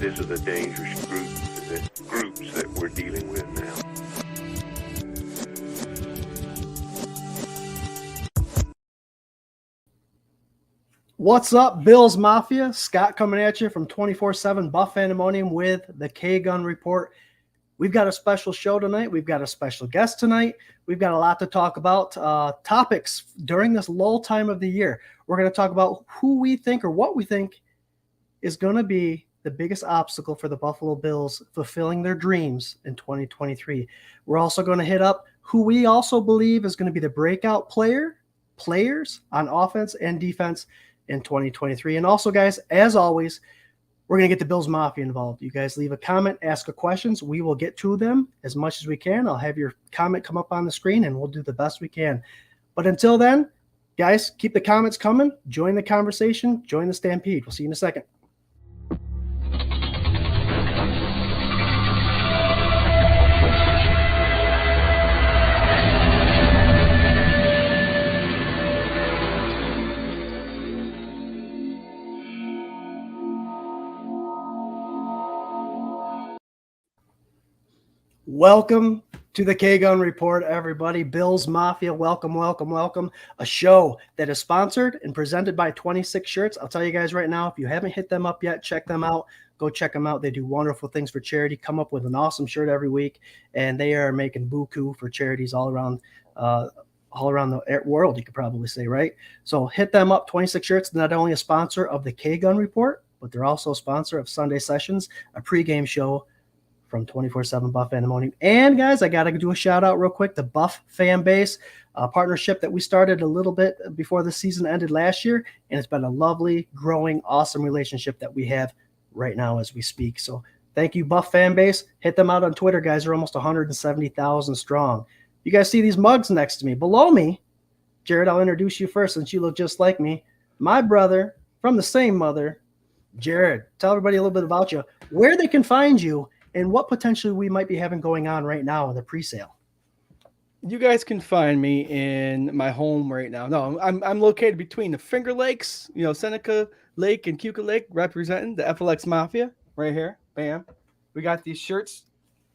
this is a dangerous groups that we're dealing with now. What's up, Bills Mafia? Scott coming at you from 24/7 Buff Pandemonium with the K-Gun Report. We've got a special show tonight. We've got a special guest tonight. We've got a lot to talk about. Topics during this lull time of the year. We're going to talk about who we think or what we think is going to be the biggest obstacle for the Buffalo Bills fulfilling their dreams in 2023. We're also going to hit up who we also believe is going to be the breakout players on offense and defense in 2023. And also, guys, as always, we're going to get the Bills Mafia involved. You guys leave a comment, ask a questions. We will get to them as much as we can. I'll have your comment come up on the screen, and we'll do the best we can. But until then, guys, keep the comments coming. Join the conversation. Join the Stampede. We'll see you in a second. Welcome to the K-Gun Report, everybody. Bills Mafia, welcome, welcome, welcome. A show that is sponsored and presented by 26 Shirts. I'll tell you guys right now, if you haven't hit them up yet, check them out. Go check them out. They do wonderful things for charity, come up with an awesome shirt every week, and they are making buku for charities all around the world, you could probably say, right? So hit them up, 26 Shirts, not only a sponsor of the K-Gun Report, but they're also a sponsor of Sunday Sessions, a pregame show from 24/7 Buff Pandemonium. And guys, I got to do a shout out real quick. The Buff fan base, a partnership that we started a little bit before the season ended last year. And it's been a lovely, growing, awesome relationship that we have right now as we speak. So thank you, Buff fan base. Hit them out on Twitter, guys. They're almost 170,000 strong. You guys see these mugs next to me. Below me, Jarrod, I'll introduce you first since you look just like me. My brother from the same mother, Jarrod. Tell everybody a little bit about you, where they can find you, and what potentially we might be having going on right now in the pre-sale. You guys can find me in my home right now. No, I'm located between the Finger Lakes, Seneca Lake and Cuca Lake, representing the FLX Mafia right here. Bam. We got these shirts.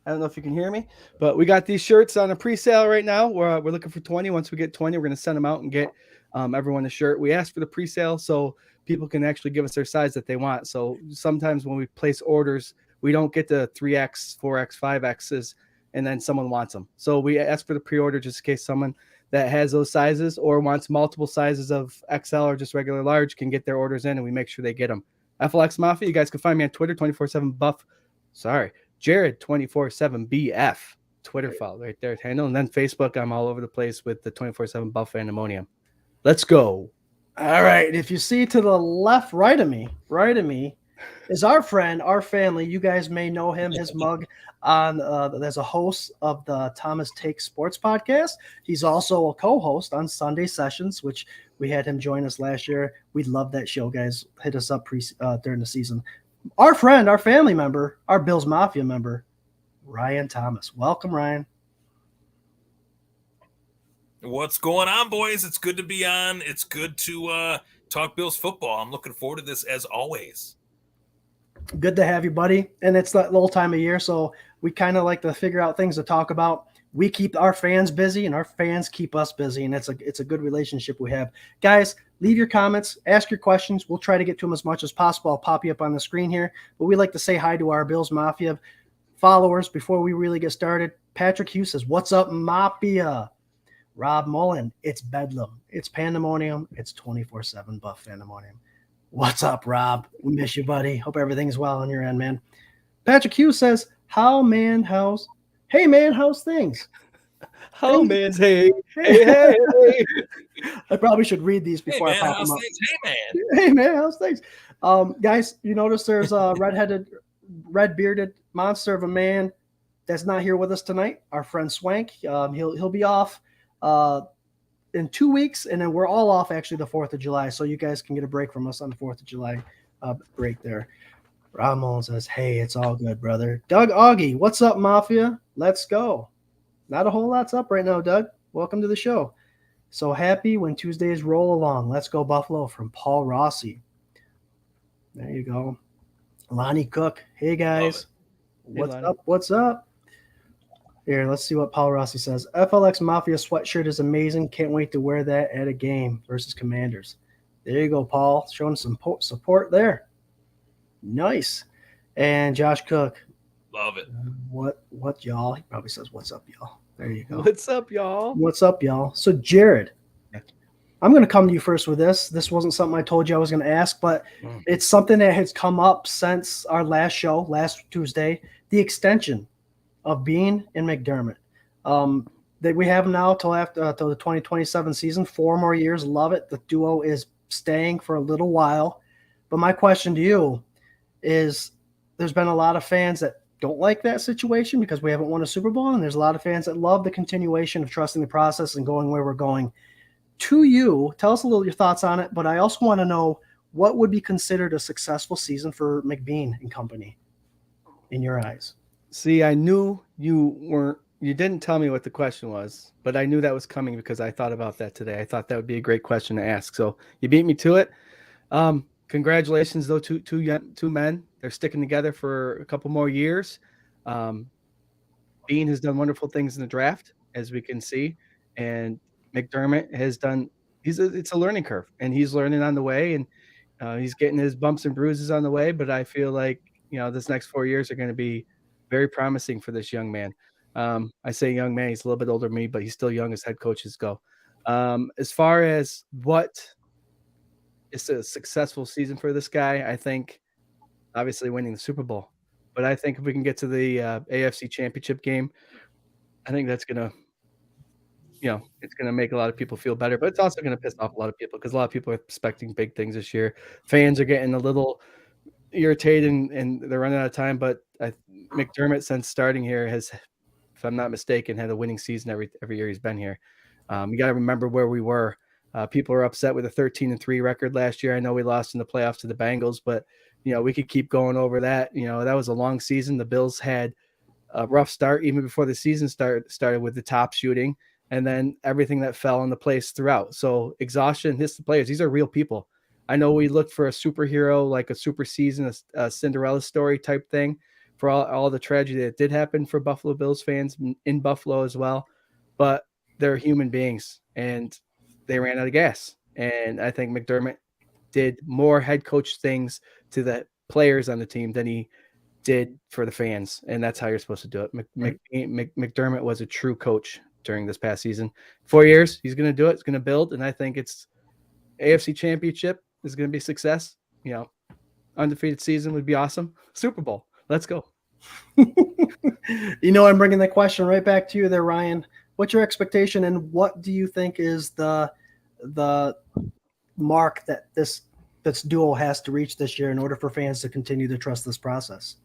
I don't know if you can hear me, but we got these shirts on a pre-sale right now. We're looking for 20. Once we get 20, we're going to send them out and get everyone a shirt. We asked for the pre-sale so people can actually give us their size that they want. So sometimes when we place orders, we don't get the 3X, 4X, 5Xs, and then someone wants them. So we ask for the pre-order just in case someone that has those sizes or wants multiple sizes of XL or just regular large can get their orders in, and we make sure they get them. FLX Mafia, you guys can find me on Twitter, 24/7 Buff. Sorry, Jarrod 24/7 BF. Twitter follow right there, handle. And then Facebook, I'm all over the place with the 24/7 Buff Pandemonium. Let's go. All right. If you see to the left, right of me, is our friend, our family. You guys may know him, his mug on as a host of the Thomas Take Sports podcast. He's also a co-host on Sunday Sessions, which we had him join us last year. We love that show, guys. Hit us up during the season. Our friend, our family member, our Bills Mafia member, Ryan Thomas. Welcome, Ryan. What's going on, boys? It's good to be on. It's good to talk Bills football. I'm looking forward to this as always. Good to have you, buddy. And it's that little time of year, so we kind of like to figure out things to talk about. We keep our fans busy, and our fans keep us busy, and it's a good relationship we have. Guys, leave your comments, ask your questions. We'll try to get to them as much as possible. I'll pop you up on the screen here. But we like to say hi to our Bills Mafia followers before we really get started. Patrick Hughes says, "What's up, Mafia?" Rob Mullen, "It's Bedlam. It's Pandemonium. It's 24/7 Buff Pandemonium." What's up, Rob? We miss you, buddy. Hope everything's well on your end, man. Patrick Hughes says, Hey, man, how's things? How man's hey. I probably should read these before I pop them up. Hey, man, how's things? Guys, you notice there's a red-bearded monster of a man that's not here with us tonight. Our friend Swank. He'll be off in 2 weeks, and then we're all off actually the 4th of July, so you guys can get a break from us on the 4th of July break there. Ramon says, "Hey, it's all good, brother." Doug Augie, "What's up, Mafia? Let's go." Not a whole lot's up right now, Doug. Welcome to the show. So happy when Tuesdays roll along. Let's go, Buffalo, from Paul Rossi. There you go. Lonnie Cook. Hey guys. What's Lonnie. up? What's up? Here, let's see what Paul Rossi says. FLX Mafia sweatshirt is amazing. Can't wait to wear that at a game versus Commanders. There you go, Paul. Showing some support there. Nice. And Josh Cook. Love it. What y'all? He probably says, "What's up, y'all?" There you go. What's up, y'all? What's up, y'all? So, Jarrod, I'm going to come to you first with this. This wasn't something I told you I was going to ask, but it's something that has come up since our last show, last Tuesday, the extension of Bean and McDermott. That we have now till the 2027 season, 4 more years. Love it. The duo is staying for a little while. But my question to you is, there's been a lot of fans that don't like that situation because we haven't won a Super Bowl, and there's a lot of fans that love the continuation of trusting the process and going where we're going. To you, tell us a little your thoughts on it, but I also want to know what would be considered a successful season for McBean and company in your eyes. See, I knew you didn't tell me what the question was, but I knew that was coming because I thought about that today. I thought that would be a great question to ask. So you beat me to it. Congratulations, though, two men. They're sticking together for a couple more years. Bean has done wonderful things in the draft, as we can see, and McDermott has done. It's a learning curve, and he's learning on the way, and he's getting his bumps and bruises on the way. But I feel like this next 4 years are going to be very promising for this young man. I say young man; he's a little bit older than me, but he's still young as head coaches go. As far as what is a successful season for this guy, I think obviously winning the Super Bowl. But I think if we can get to the AFC Championship game, I think that's gonna, it's gonna make a lot of people feel better. But it's also gonna piss off a lot of people because a lot of people are expecting big things this year. Fans are getting a little irritated and they're running out of time. But McDermott, since starting here, has, if I'm not mistaken, had a winning season every year he's been here. You got to remember where we were. People are upset with a 13-3 record last year. I know we lost in the playoffs to the Bengals, but we could keep going over that. That was a long season. The Bills had a rough start even before the season started with the top shooting, and then everything that fell into place throughout. So exhaustion hits the players. These are real people. I know we looked for a superhero, like a super season, a Cinderella story type thing for all the tragedy that did happen for Buffalo Bills fans in Buffalo as well, but they're human beings and they ran out of gas. And I think McDermott did more head coach things to the players on the team than he did for the fans. And that's how you're supposed to do it. McDermott was a true coach during this past season. 4 years, he's going to do it. He's going to build. And I think it's AFC Championship is going to be success. Undefeated season would be awesome. Super Bowl. Let's go. I'm bringing the question right back to you there, Ryan. What's your expectation, and what do you think is the mark that this duo has to reach this year in order for fans to continue to trust this process?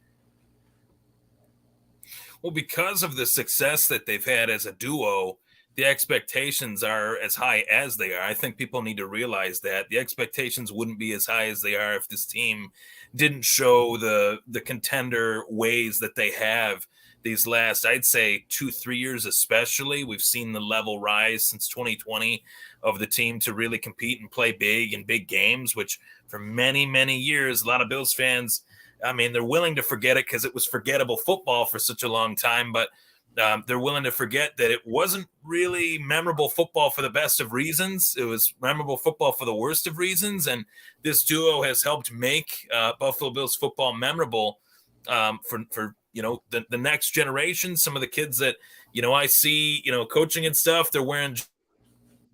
Well, because of the success that they've had as a duo, the expectations are as high as they are. I think people need to realize that the expectations wouldn't be as high as they are if this team didn't show the contender ways that they have these last, I'd say 2-3 years, especially. We've seen the level rise since 2020 of the team to really compete and play big in big games, which for many, many years, a lot of Bills fans, they're willing to forget it because it was forgettable football for such a long time, but they're willing to forget that it wasn't really memorable football for the best of reasons. It was memorable football for the worst of reasons, and this duo has helped make Buffalo Bills football memorable for the next generation. Some of the kids that I see coaching and stuff, they're wearing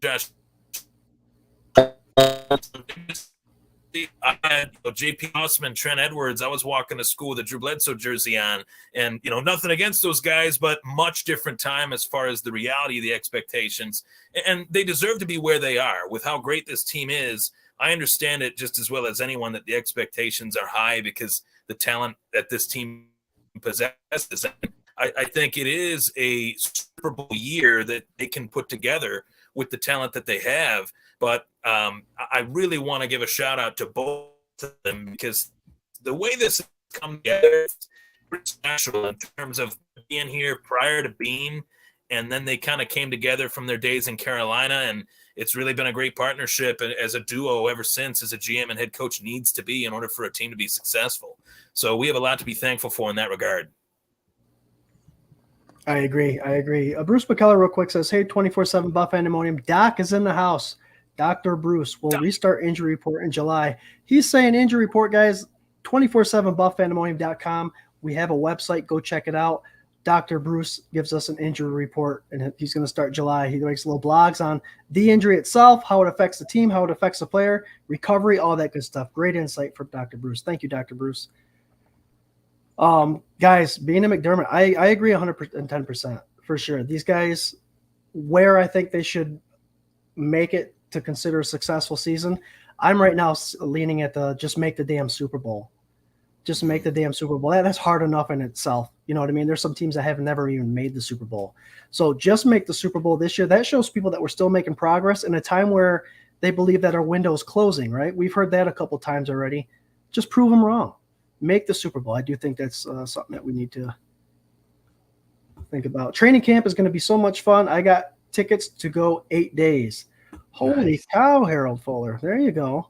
Josh. I had J.P. Osman, Trent Edwards. I was walking to school with a Drew Bledsoe jersey on, and nothing against those guys, but much different time as far as the reality of the expectations. And they deserve to be where they are with how great this team is. I understand it just as well as anyone that the expectations are high because the talent that this team possesses. I think it is a Super Bowl year that they can put together with the talent that they have. But I really want to give a shout out to both of them because the way this has come together is pretty special in terms of being here prior to Bean and then they kind of came together from their days in Carolina, and it's really been a great partnership as a duo ever since, as a GM and head coach needs to be in order for a team to be successful. So we have a lot to be thankful for in that regard. I agree. Bruce McKellar real quick says, hey, 24/7 Buff Pandemonium. Doc is in the house. Dr. Bruce will restart injury report in July. He's saying injury report, guys, 247buffpandemonium.com. We have a website. Go check it out. Dr. Bruce gives us an injury report, and he's going to start July. He makes little blogs on the injury itself, how it affects the team, how it affects the player, recovery, all that good stuff. Great insight from Dr. Bruce. Thank you, Dr. Bruce. Guys, being a McDermott, I agree 110% for sure. These guys, where I think they should make it to consider a successful season, I'm right now leaning at just make the damn Super Bowl. Just make the damn Super Bowl. That's hard enough in itself. You know what I mean? There's some teams that have never even made the Super Bowl. So just make the Super Bowl this year. That shows people that we're still making progress in a time where they believe that our window is closing, right? We've heard that a couple times already. Just prove them wrong. Make the Super Bowl. I do think that's something that we need to think about. Training camp is going to be so much fun. I got tickets to go 8 days. Holy cow, Harold Fuller. There you go.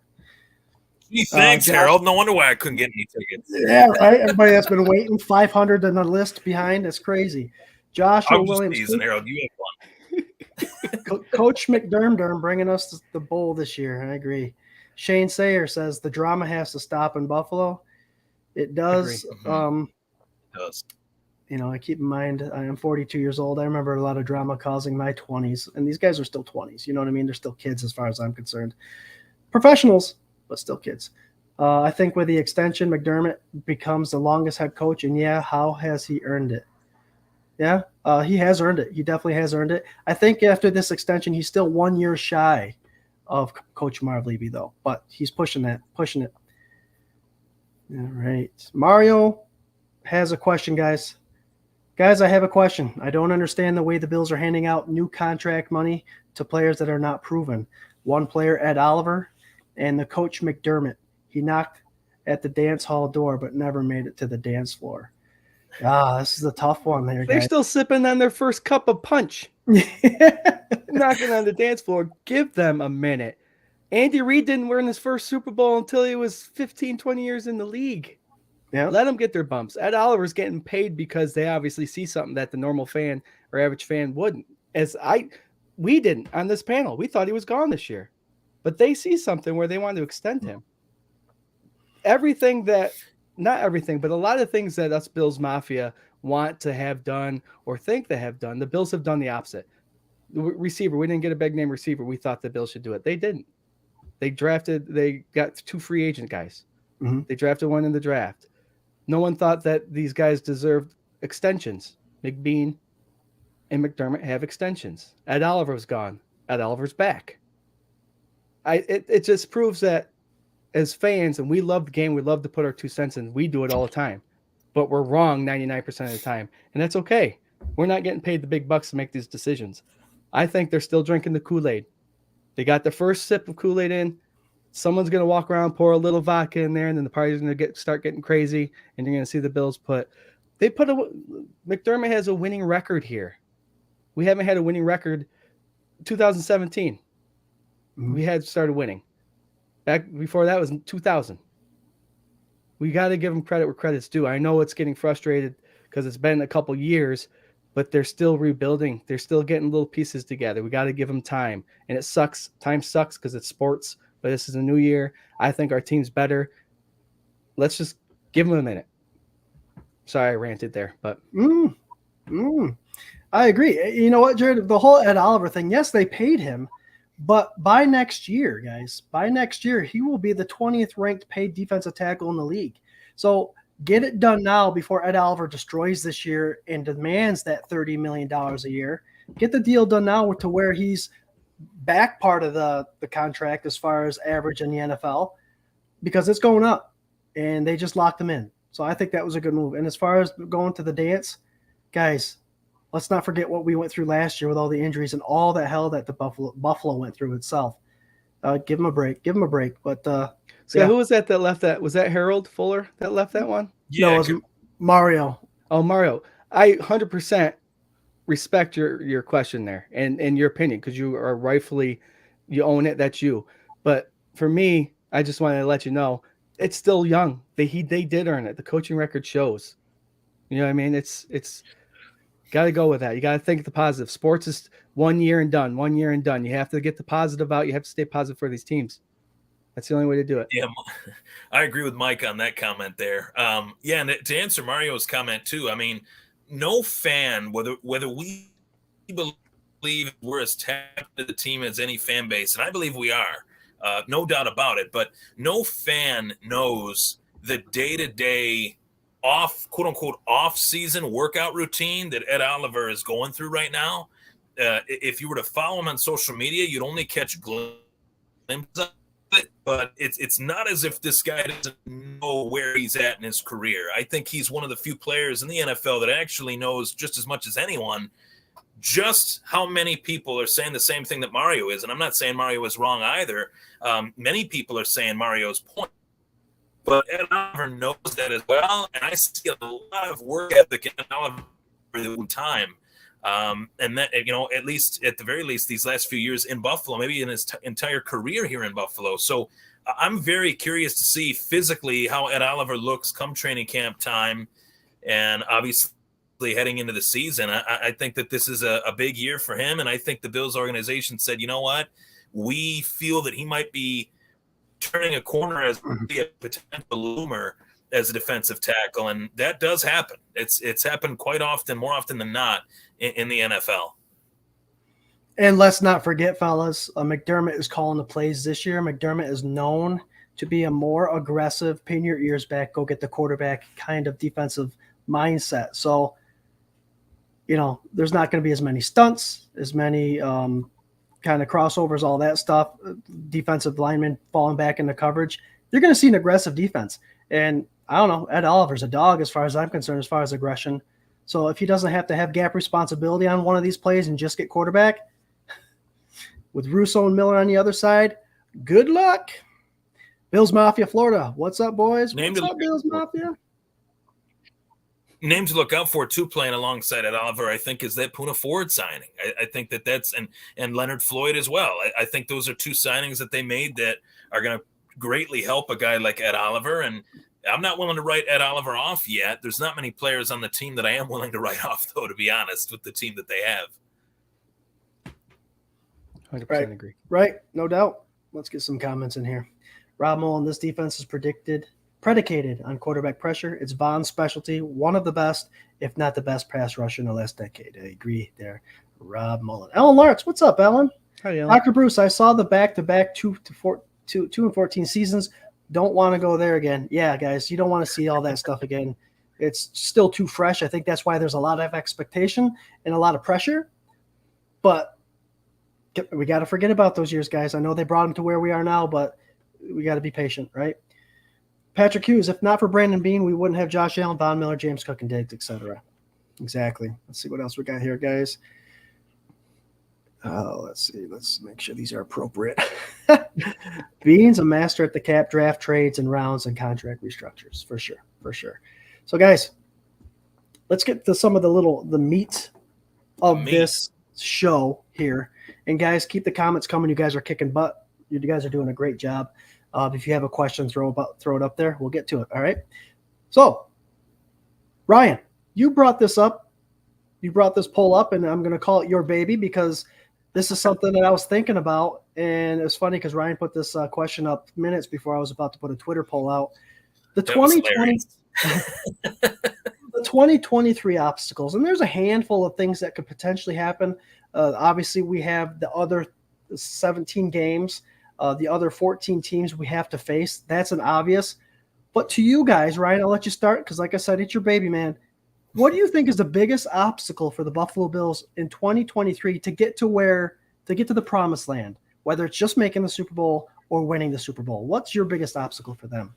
Gee, thanks, Harold. No wonder why I couldn't get any tickets. Yeah, right. Everybody that's been waiting, 500 on the list behind. That's crazy. Joshua Williams. Teasing, Harold. You have fun. Coach McDermott bringing us the bowl this year. I agree. Shane Sayer says the drama has to stop in Buffalo. It does. It does. You know, I keep in mind I am 42 years old. I remember a lot of drama causing my 20s, and these guys are still 20s. You know what I mean? They're still kids as far as I'm concerned. Professionals, but still kids. I think with the extension, McDermott becomes the longest head coach, and how has he earned it? Yeah, he has earned it. He definitely has earned it. I think after this extension, he's still 1 year shy of Coach Marv Levy, though, but he's pushing it. All right. Mario has a question, guys. Guys, I have a question. I don't understand the way the Bills are handing out new contract money to players that are not proven. One player, Ed Oliver, and the coach McDermott. He knocked at the dance hall door, but never made it to the dance floor. This is a tough one there, guys. They're still sipping on their first cup of punch. Knocking on the dance floor. Give them a minute. Andy Reid didn't win his first Super Bowl until he was 15, 20 years in the league. Yeah. Let them get their bumps. Ed Oliver's getting paid because they obviously see something that the normal fan or average fan wouldn't. We didn't on this panel. We thought he was gone this year. But they see something where they want to extend him. Not everything, but a lot of things that us Bills Mafia want to have done or think they have done, the Bills have done the opposite. The receiver, we didn't get a big name receiver. We thought the Bills should do it. They didn't. They got 2 free agent guys. Mm-hmm. They drafted one in the draft. No one thought that these guys deserved extensions. McBean and McDermott have extensions. Ed Oliver's gone. Ed Oliver's back. It just proves that as fans, and we love the game, we love to put our 2 cents in. We do it all the time, but we're wrong 99% of the time, and that's okay. We're not getting paid the big bucks to make these decisions. I think they're still drinking the Kool-Aid. They got the first sip of Kool-Aid in. Someone's going to walk around, pour a little vodka in there, and then the party's going to start getting crazy, and you're going to see the Bills McDermott has a winning record here. We haven't had a winning record 2017. Mm-hmm. We had started winning. Back before that was 2000. We got to give them credit where credit's due. I know it's getting frustrated because it's been a couple years, but they're still rebuilding. They're still getting little pieces together. We got to give them time. And it sucks. Time sucks because it's sports, but this is a new year. I think our team's better. Let's just give them a minute. Sorry, I ranted there, but. I agree. You know what, Jared? The whole Ed Oliver thing, yes, they paid him, but by next year, guys, he will be the 20th ranked paid defensive tackle in the league. So get it done now before Ed Oliver destroys this year and demands that $30 million a year. Get the deal done now to where he's back part of the contract as far as average in the NFL, because it's going up and they just locked him in. So I think that was a good move. And as far as going to the dance, guys, let's not forget what we went through last year with all the injuries and all the hell that the Buffalo went through itself. Give them a break. But who was that left that? Was that Harold Fuller that left that one? Yeah, no, it was Mario. Oh, Mario. I 100% respect your question there and your opinion, because you are rightfully, you own it. That's you. But for me, I just wanted to let you know it's still young. They did earn it. The coaching record shows. You know what I mean? It's got to go with that. You got to think the positive. Sports is 1 year and done. 1 year and done. You have to get the positive out. You have to stay positive for these teams. That's the only way to do it. Yeah, I agree with Mike on that comment there. Yeah, and to answer Mario's comment too, I mean, no fan, whether we believe we're as tapped to the team as any fan base, and I believe we are, no doubt about it, but no fan knows the day-to-day quote-unquote off-season workout routine that Ed Oliver is going through right now. If you were to follow him on social media, you'd only catch glimpses of it, but it's not as if this guy doesn't know where he's at in his career. I think he's one of the few players in the NFL that actually knows just as much as anyone just how many people are saying the same thing that Mario is. And I'm not saying Mario is wrong either. Many people are saying Mario's point. But Ed Oliver knows that as well, and I see a lot of work ethic in Ed Oliver for the time. And that, at least at the very least, these last few years in Buffalo, maybe in his entire career here in Buffalo. So I'm very curious to see physically how Ed Oliver looks come training camp time, and obviously heading into the season. I think that this is a big year for him, and I think the Bills organization said, you know what, we feel that he might be turning a corner as a potential loomer as a defensive tackle, and that does happen. It's happened quite often, more often than not, in the NFL. And let's not forget, fellas, McDermott is calling the plays this year. McDermott is known to be a more aggressive, pin your ears back, go get the quarterback kind of defensive mindset. So, there's not going to be as many stunts, as many kind of crossovers, all that stuff, defensive linemen falling back into coverage. You're going to see an aggressive defense. And I don't know, Ed Oliver's a dog as far as I'm concerned, as far as aggression. So if he doesn't have to have gap responsibility on one of these plays and just get quarterback, with Russo and Miller on the other side, good luck. Bills Mafia, Florida. What's up, boys? What's up, Bills Mafia? Name to look out for, too, playing alongside Ed Oliver, I think, is that Poona Ford signing. I think that's – and Leonard Floyd as well. I think those are two signings that they made that are going to greatly help a guy like Ed Oliver. And I'm not willing to write Ed Oliver off yet. There's not many players on the team that I am willing to write off, though, to be honest, with the team that they have. 100% agree. Right, no doubt. Let's get some comments in here. Rob Mullen, this defense is predicated on quarterback pressure. It's Vaughn's specialty, one of the best, if not the best pass rusher in the last decade. I agree there, Rob Mullen. Ellen Lawrence, what's up, Ellen? Hi, Ellen. Dr. Bruce, I saw the back-to-back 2 and 14 seasons. Don't want to go there again. Yeah, guys, you don't want to see all that stuff again. It's still too fresh. I think that's why there's a lot of expectation and a lot of pressure. But we got to forget about those years, guys. I know they brought them to where we are now, but we got to be patient, right? Patrick Hughes, if not for Brandon Bean, we wouldn't have Josh Allen, Von Miller, James Cook, and Diggs, etc. Exactly. Let's see what else we got here, guys. Let's see. Let's make sure these are appropriate. Bean's a master at the cap, draft, trades, and rounds and contract restructures, for sure, for sure. So, guys, let's get to some of the meat of this show here. And, guys, keep the comments coming. You guys are kicking butt. You guys are doing a great job. If you have a question, throw it up there. We'll get to it, all right? So, Ryan, you brought this up. You brought this poll up, and I'm going to call it your baby because this is something that I was thinking about. And it's funny because Ryan put this question up minutes before I was about to put a Twitter poll out. The 2023 obstacles, and there's a handful of things that could potentially happen. Obviously, we have the other 17 games, the other 14 teams we have to face. That's an obvious. But to you guys, Ryan, I'll let you start because, like I said, it's your baby, man. What do you think is the biggest obstacle for the Buffalo Bills in 2023 to get to the promised land, whether it's just making the Super Bowl or winning the Super Bowl? What's your biggest obstacle for them?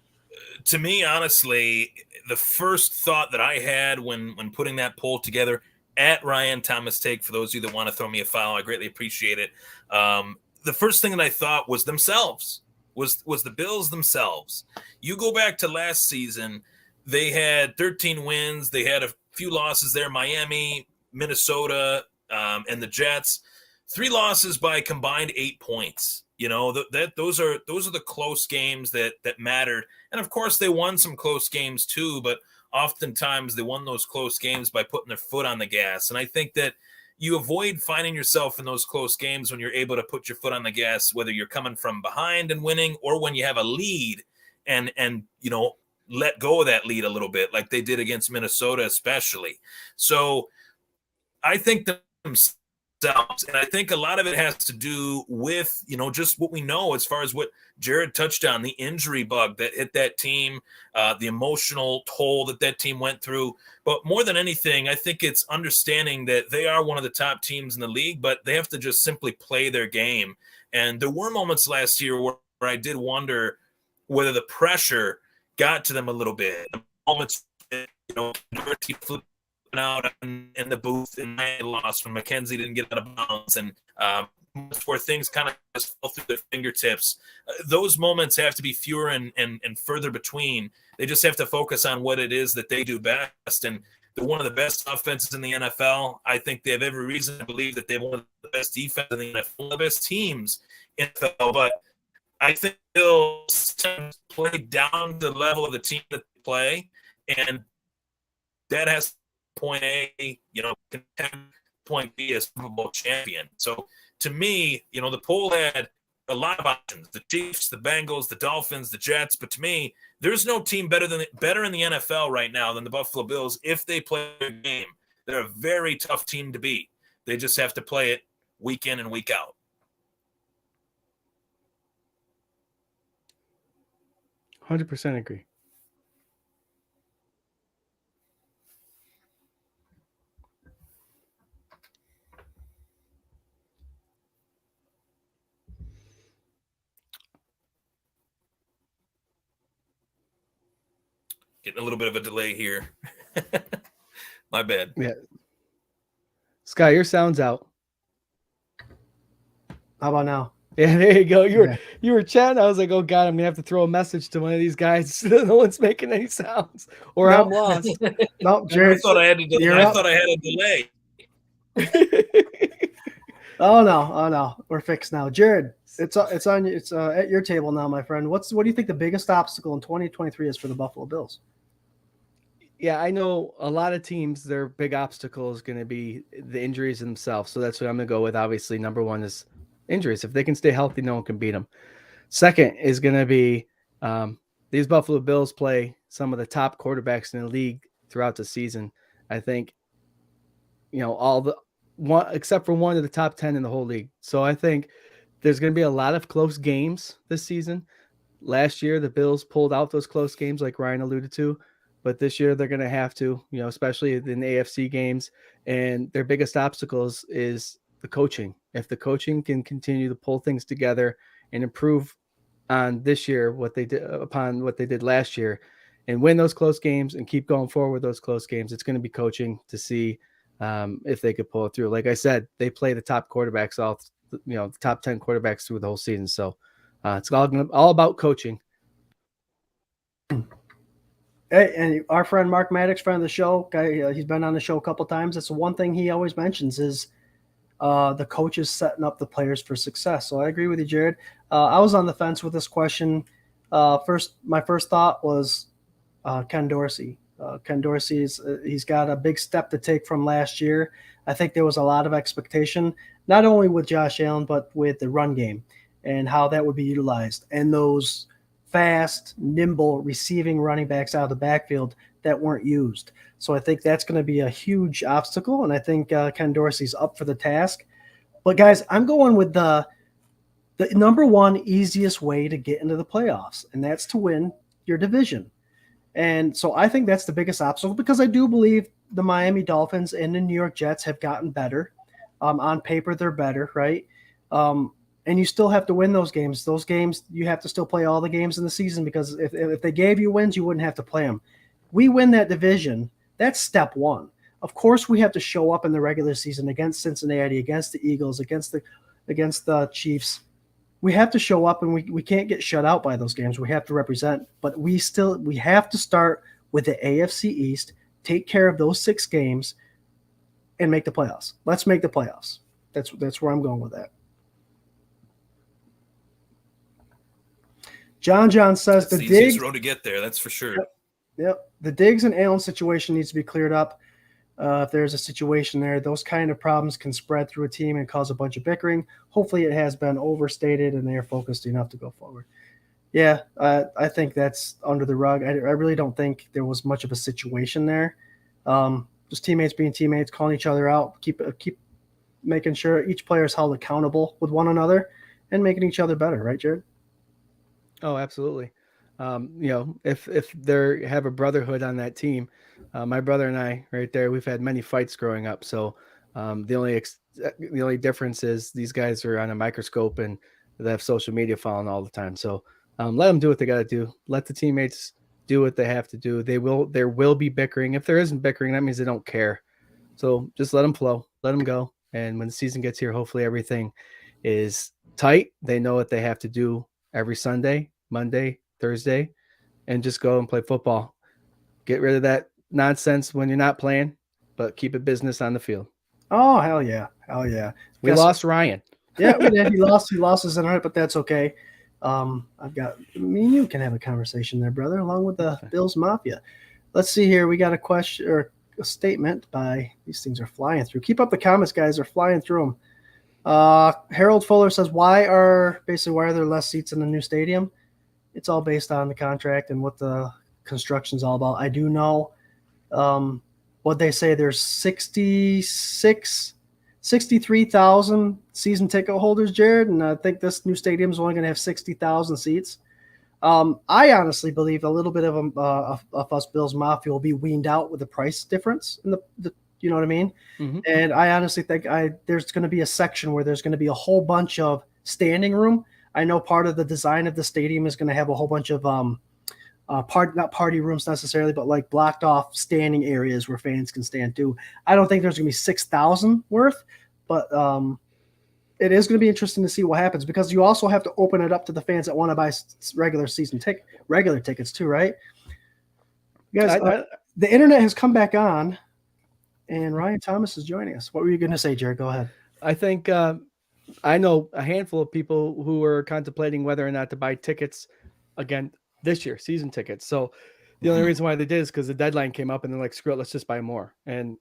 To me, honestly, the first thought that I had when putting that poll together, at Ryan Thomas Take, for those of you that want to throw me a follow, I greatly appreciate it. The first thing that I thought was themselves, was the Bills themselves. You go back to last season, they had 13 wins. They had a few losses there. Miami, Minnesota, and the Jets. 3 losses by combined 8 points. You know, those are the close games that mattered. And of course, they won some close games too, but oftentimes they won those close games by putting their foot on the gas. And I think that you avoid finding yourself in those close games when you're able to put your foot on the gas, whether you're coming from behind and winning or when you have a lead and you know, let go of that lead a little bit, like they did against Minnesota, especially. So I think themselves, and I think a lot of it has to do with, you know, just what we know as far as what Jarrod touched on, the injury bug that hit that team, the emotional toll that team went through. But more than anything, I think it's understanding that they are one of the top teams in the league, but they have to just simply play their game. And there were moments last year where I did wonder whether the pressure got to them a little bit. The moments, you know, flipping out in the booth and I lost when McKenzie didn't get out of bounds, and where things kind of just fell through their fingertips. Those moments have to be fewer and further between. They just have to focus on what it is that they do best. And they're one of the best offenses in the NFL. I think they have every reason to believe that they have one of the best defense in the NFL, one of the best teams in the NFL. But I think they'll play down the level of the team that they play. And that has point A, you know, point B as Super Bowl champion. So to me, you know, the poll had a lot of options: the Chiefs, the Bengals, the Dolphins, the Jets. But to me, there's no team better in the NFL right now than the Buffalo Bills if they play their game. They're a very tough team to beat. They just have to play it week in and week out. 100% agree. Getting a little bit of a delay here. My bad. Yeah. Sky, your sound's out. How about now? Yeah, there you go. You were chatting. I was like, oh God, I'm gonna have to throw a message to one of these guys. No one's making any sounds, or No. I'm lost. No, Jarrod, I thought I had a delay. Oh no, we're fixed now. Jarrod, it's at your table now, my friend. What do you think the biggest obstacle in 2023 is for the Buffalo Bills? Yeah, I know a lot of teams, their big obstacle is going to be the injuries themselves. So that's what I'm going to go with. Obviously, number one is injuries. If they can stay healthy, no one can beat them. Second is going to be these Buffalo Bills play some of the top quarterbacks in the league throughout the season. I think, you know, except for one of the top 10 in the whole league. So I think there's going to be a lot of close games this season. Last year, the Bills pulled out those close games like Ryan alluded to. But this year they're going to have to, you know, especially in the AFC games. And their biggest obstacles is the coaching. If the coaching can continue to pull things together and improve on this year what they did upon what they did last year, and win those close games and keep going forward with those close games, it's going to be coaching to see if they could pull it through. Like I said, they play the top quarterbacks, the top 10 quarterbacks through the whole season. So it's all about coaching. Hey, and our friend Mark Maddox, friend of the show, he's been on the show a couple times. That's one thing he always mentions is the coaches setting up the players for success. So I agree with you, Jarrod. I was on the fence with this question. My first thought was Ken Dorsey. Ken Dorsey he's got a big step to take from last year. I think there was a lot of expectation, not only with Josh Allen, but with the run game and how that would be utilized, and those fast, nimble receiving running backs out of the backfield that weren't used. So I think that's going to be a huge obstacle, and I think Ken Dorsey's up for the task. But guys, I'm going with the number one easiest way to get into the playoffs, and that's to win your division. And so I think that's the biggest obstacle, because I do believe the Miami Dolphins and the New York Jets have gotten better. On paper, they're better, right? And you still have to win those games. Those games, you have to still play all the games in the season, because if they gave you wins, you wouldn't have to play them. We win that division. That's step one. Of course, we have to show up in the regular season against Cincinnati, against the Eagles, against the Chiefs. We have to show up, and we can't get shut out by those games. We have to represent. But we have to start with the AFC East, take care of those 6 games, and make the playoffs. Let's make the playoffs. That's where I'm going with that. John says That's the easiest Diggs road to get there. That's for sure. Yep. The Diggs and Allen situation needs to be cleared up. If there's a situation there, those kind of problems can spread through a team and cause a bunch of bickering. Hopefully it has been overstated and they are focused enough to go forward. Yeah, I think that's under the rug. I really don't think there was much of a situation there. Just teammates being teammates, calling each other out, keep making sure each player is held accountable with one another and making each other better. Right, Jarrod? Oh, absolutely. If they have a brotherhood on that team, my brother and I right there, we've had many fights growing up. So the only difference is these guys are on a microscope and they have social media following all the time. So let them do what they got to do. Let the teammates do what they have to do. There will be bickering. If there isn't bickering, that means they don't care. So just let them flow, let them go. And when the season gets here, hopefully everything is tight. They know what they have to do every Sunday, Monday, Thursday, and just go and play football. Get rid of that nonsense when you're not playing, but keep it business on the field. Oh, hell yeah. Hell yeah. We lost Ryan. Yeah, we did. He lost his internet, but that's okay. Me and you can have a conversation there, brother, along with the Bills Mafia. Let's see here. We got a question or a statement by these things are flying through. Keep up the comments, guys. They're flying through them. Harold Fuller says, why are there less seats in the new stadium? It's all based on the contract and what the construction's all about. I do know what they say. There's 63,000 season ticket holders, Jarrod, and I think this new stadium is only going to have 60,000 seats. I honestly believe a little bit of us Bills Mafia will be weaned out with the price difference in the you know what I mean? Mm-hmm. And I honestly think there's going to be a section where there's going to be a whole bunch of standing room. I know part of the design of the stadium is going to have a whole bunch of not party rooms necessarily, but like blocked off standing areas where fans can stand too. I don't think there's going to be 6,000 worth, but it is going to be interesting to see what happens because you also have to open it up to the fans that want to buy regular tickets too, right? You guys, the internet has come back on, and Ryan Thomas is joining us. What were you going to say, Jarrod? Go ahead. I think I know a handful of people who are contemplating whether or not to buy tickets again this year, season tickets. So the only reason why they did is because the deadline came up and they're like, screw it, let's just buy more. And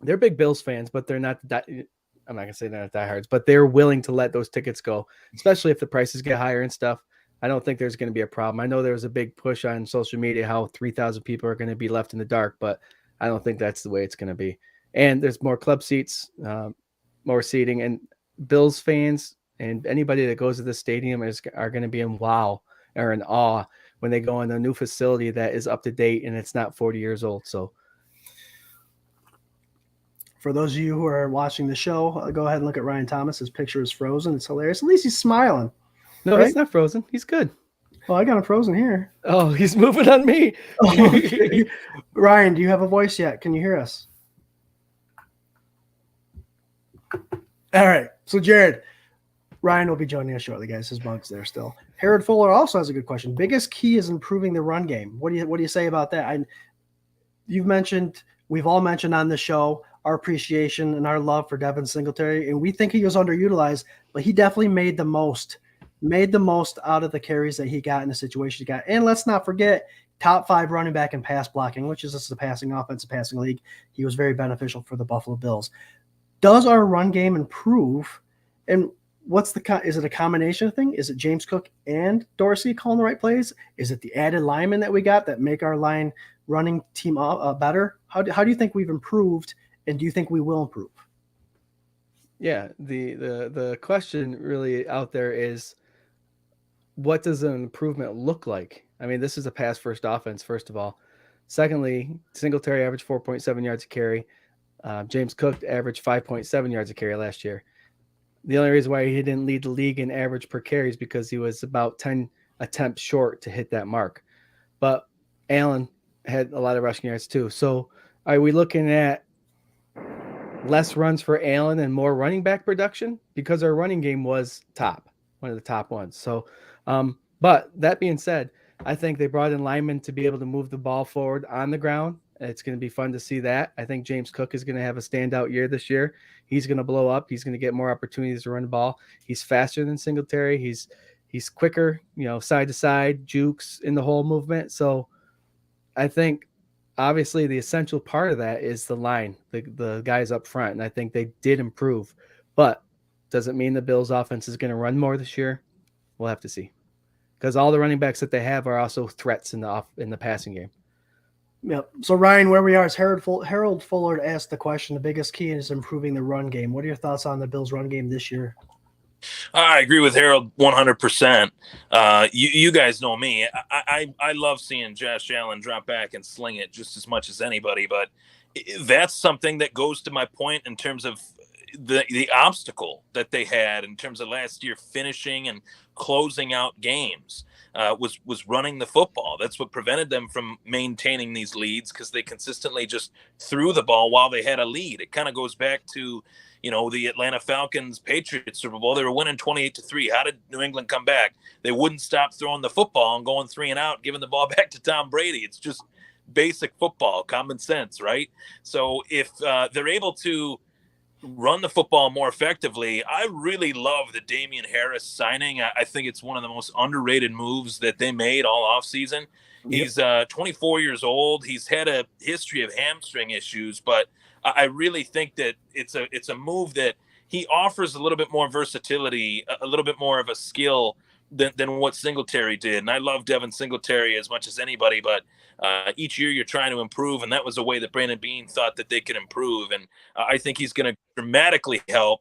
they're big Bills fans, but they're not that. I'm not gonna say they're not diehards, but they're willing to let those tickets go, especially if the prices get higher and stuff. I don't think there's going to be a problem. I know there was a big push on social media how 3,000 people are going to be left in the dark, but I don't think that's the way it's going to be. And there's more club seats, more seating, and Bills fans and anybody that goes to the stadium are going to be in awe when they go in a new facility that is up to date and it's not 40 years old. So for those of you who are watching the show, go ahead and look at Ryan Thomas. His picture is frozen. It's hilarious. At least he's smiling. No, right? It's not frozen. He's good. Oh, I got him frozen here. Oh, he's moving on me. Oh, okay. Ryan, do you have a voice yet? Can you hear us? All right. So, Jarrod, Ryan will be joining us shortly, guys. His mug's there still. Jarrod Fuller also has a good question. Biggest key is improving the run game. What do you say about that? We've all mentioned on the show our appreciation and our love for Devin Singletary, and we think he was underutilized, but he definitely made the most out of the carries that he got in the situation he got. And let's not forget, top 5 running back in pass blocking, which is just a passing league. He was very beneficial for the Buffalo Bills. Does our run game improve? And is it a combination thing? Is it James Cook and Dorsey calling the right plays? Is it the added linemen that we got that make our line running team better? How do you think we've improved, and do you think we will improve? Yeah, the question really out there is, what does an improvement look like? I mean, this is a pass-first offense, first of all. Secondly, Singletary averaged 4.7 yards a carry. James Cook averaged 5.7 yards a carry last year. The only reason why he didn't lead the league in average per carry is because he was about 10 attempts short to hit that mark. But Allen had a lot of rushing yards too. So are we looking at less runs for Allen and more running back production? Because our running game was one of the top ones. So, but that being said, I think they brought in linemen to be able to move the ball forward on the ground It's going to be fun to see that. I think James Cook is going to have a standout year this year. He's going to blow up. He's going to get more opportunities to run the ball. He's faster than Singletary. He's quicker, side to side, jukes in the whole movement. So I think obviously the essential part of that is the line, the guys up front. And I think they did improve, but does it mean the Bills offense is going to run more this year? We'll have to see, because all the running backs that they have are also threats in the passing game. Yep. So Ryan, where we are is Harold Fuller asked the question. The biggest key is improving the run game. What are your thoughts on the Bills' run game this year? I agree with Harold 100%. You guys know me. I love seeing Josh Allen drop back and sling it just as much as anybody. But that's something that goes to my point in terms of the obstacle that they had in terms of last year finishing and closing out games. Was running the football. That's what prevented them from maintaining these leads, because they consistently just threw the ball while they had a lead. It kind of goes back to, the Atlanta Falcons Patriots Super Bowl. They were winning 28-3. How did New England come back? They wouldn't stop throwing the football and going 3 and out, giving the ball back to Tom Brady. It's just basic football, common sense, right? So if they're able to run the football more effectively, I really love the Damian Harris signing. I think it's one of the most underrated moves that they made all offseason. Yep. He's 24 years old. He's had a history of hamstring issues, but I really think that it's a move that he offers a little bit more versatility, a little bit more of a skill than what Singletary did. And I love Devin Singletary as much as anybody, but each year you're trying to improve, and that was a way that Brandon Beane thought that they could improve. And I think he's going to dramatically help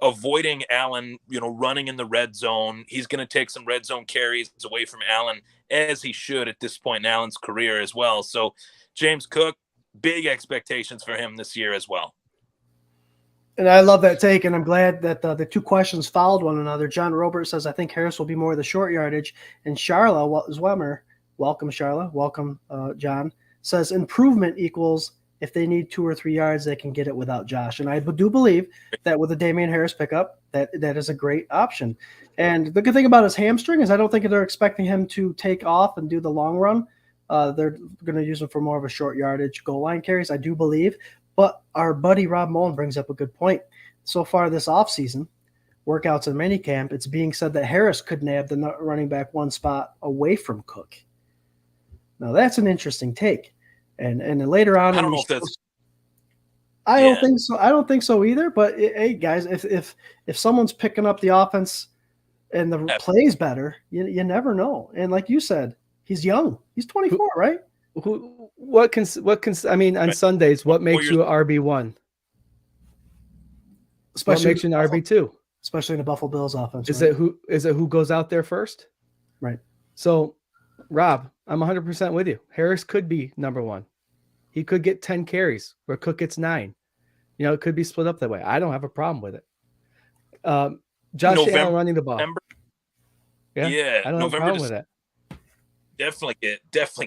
avoiding Allen, running in the red zone. He's going to take some red zone carries away from Allen, as he should at this point in Allen's career as well. So James Cook, big expectations for him this year as well. And I love that take, and I'm glad that the two questions followed one another. John Robert says, I think Harris will be more of the short yardage. And Charla Zwemmer, welcome, Charla. Welcome, John, says improvement equals if they need 2 or 3 yards, they can get it without Josh. And I do believe that with the Damian Harris pickup, that is a great option. And the good thing about his hamstring is I don't think they're expecting him to take off and do the long run. They're going to use him for more of a short yardage goal line carries, I do believe. But our buddy Rob Mullen brings up a good point. So far this offseason, workouts and minicamp, it's being said that Harris could nab the running back 1 spot away from Cook. Now that's an interesting take. And then later on, I don't know if that's. I don't think so. I don't think so either. But hey, guys, if someone's picking up the offense and the plays better, you never know. And like you said, he's young. He's 24, right? I mean, on Sundays, what makes you an RB1? What makes you an RB2? Especially in the Buffalo Bills offense. Is it who goes out there first? Right. So, Rob, I'm 100% with you. Harris could be number 1. He could get 10 carries where Cook gets 9. It could be split up that way. I don't have a problem with it. Josh Allen running the ball. Yeah, I don't have a problem with it. Definitely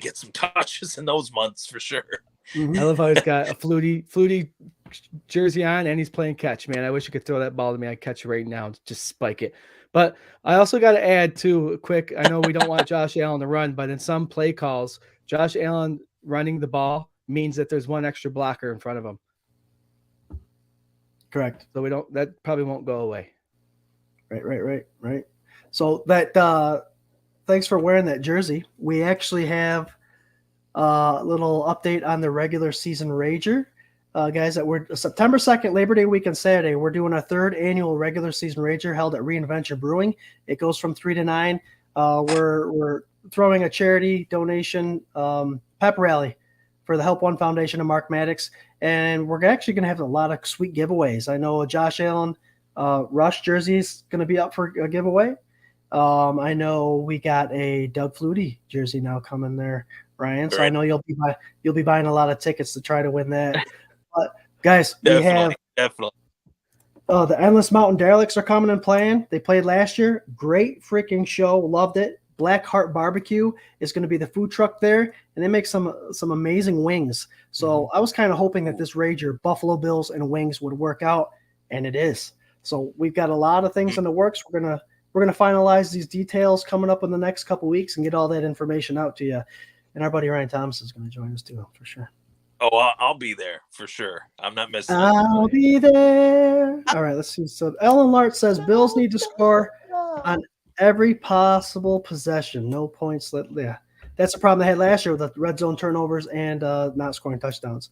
get some touches in those months for sure. Mm-hmm. I love how he's got a fluty jersey on and he's playing catch. Man, I wish you could throw that ball to me. I'd catch it right now and just spike it. But I also got to add too quick. I know we don't want Josh Allen to run, but in some play calls, Josh Allen running the ball means that there's 1 extra blocker in front of him. Correct. So that probably won't go away. Right. So that thanks for wearing that jersey. We actually have a little update on the regular season Rager. Guys, that we're September 2nd, Labor Day weekend, Saturday, we're doing our 3rd annual regular season Rager held at Reinvention Brewing. It goes from 3 to 9. We're throwing a charity donation pep rally for the Help One Foundation of Mark Maddox. And we're actually going to have a lot of sweet giveaways. I know Josh Allen Rush jersey is going to be up for a giveaway. I know we got a Doug Flutie jersey now coming there, Ryan. So I know you'll be buying a lot of tickets to try to win that. But guys, definitely. The Endless Mountain Derelicts are coming and playing. They played last year. Great freaking show. Loved it. Black Heart Barbecue is going to be the food truck there, and they make some amazing wings. So I was kind of hoping that this Rager, Buffalo Bills and wings, would work out, and it is. So we've got a lot of things in the works. We're gonna finalize these details coming up in the next couple weeks and get all that information out to you. And our buddy Ryan Thomas is going to join us too, for sure. Oh, I'll be there for sure. I'm not missing it. I'll be there. All right, let's see. So Ellen Lart says Bills need to score on every possible possession. No points. Yeah, that's the problem they had last year with the red zone turnovers and not scoring touchdowns.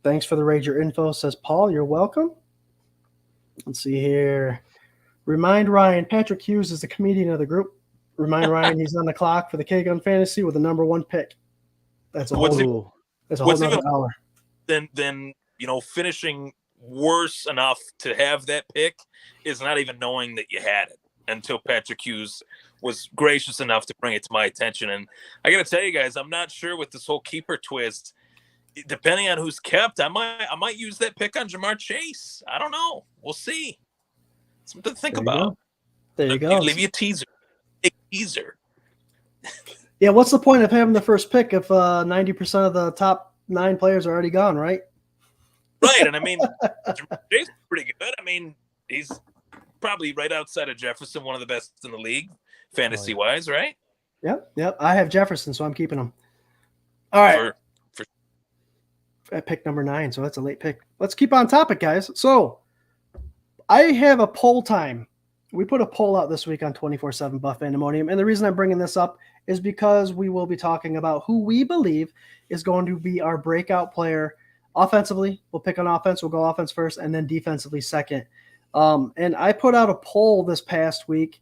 Thanks for the Rager info, says Paul. You're welcome. Let's see here. Remind Ryan, Patrick Hughes is the comedian of the group. Remind Ryan he's on the clock for the K-Gun Fantasy with the number 1 pick. That's a whole nother hour. Then finishing worse enough to have that pick is not even knowing that you had it until Patrick Hughes was gracious enough to bring it to my attention. And I got to tell you guys, I'm not sure with this whole keeper twist. Depending on who's kept, I might use that pick on Jamar Chase. I don't know. We'll see. Something to think about. There you go. Leave you a teaser. A teaser. Yeah, what's the point of having the first pick if 90% of the top 9 players are already gone, right? Right, and I mean, Jamar Chase is pretty good. I mean, he's probably right outside of Jefferson, one of the best in the league, fantasy-wise, right? Yep. I have Jefferson, so I'm keeping him. All right. At pick number 9, so that's a late pick. Let's keep on topic, guys. So I have a poll time. We put a poll out this week on 24/7 Buff Pandemonium, and the reason I'm bringing this up is because we will be talking about who we believe is going to be our breakout player offensively. We'll pick on offense. We'll go offense first, and then defensively second. And I put out a poll this past week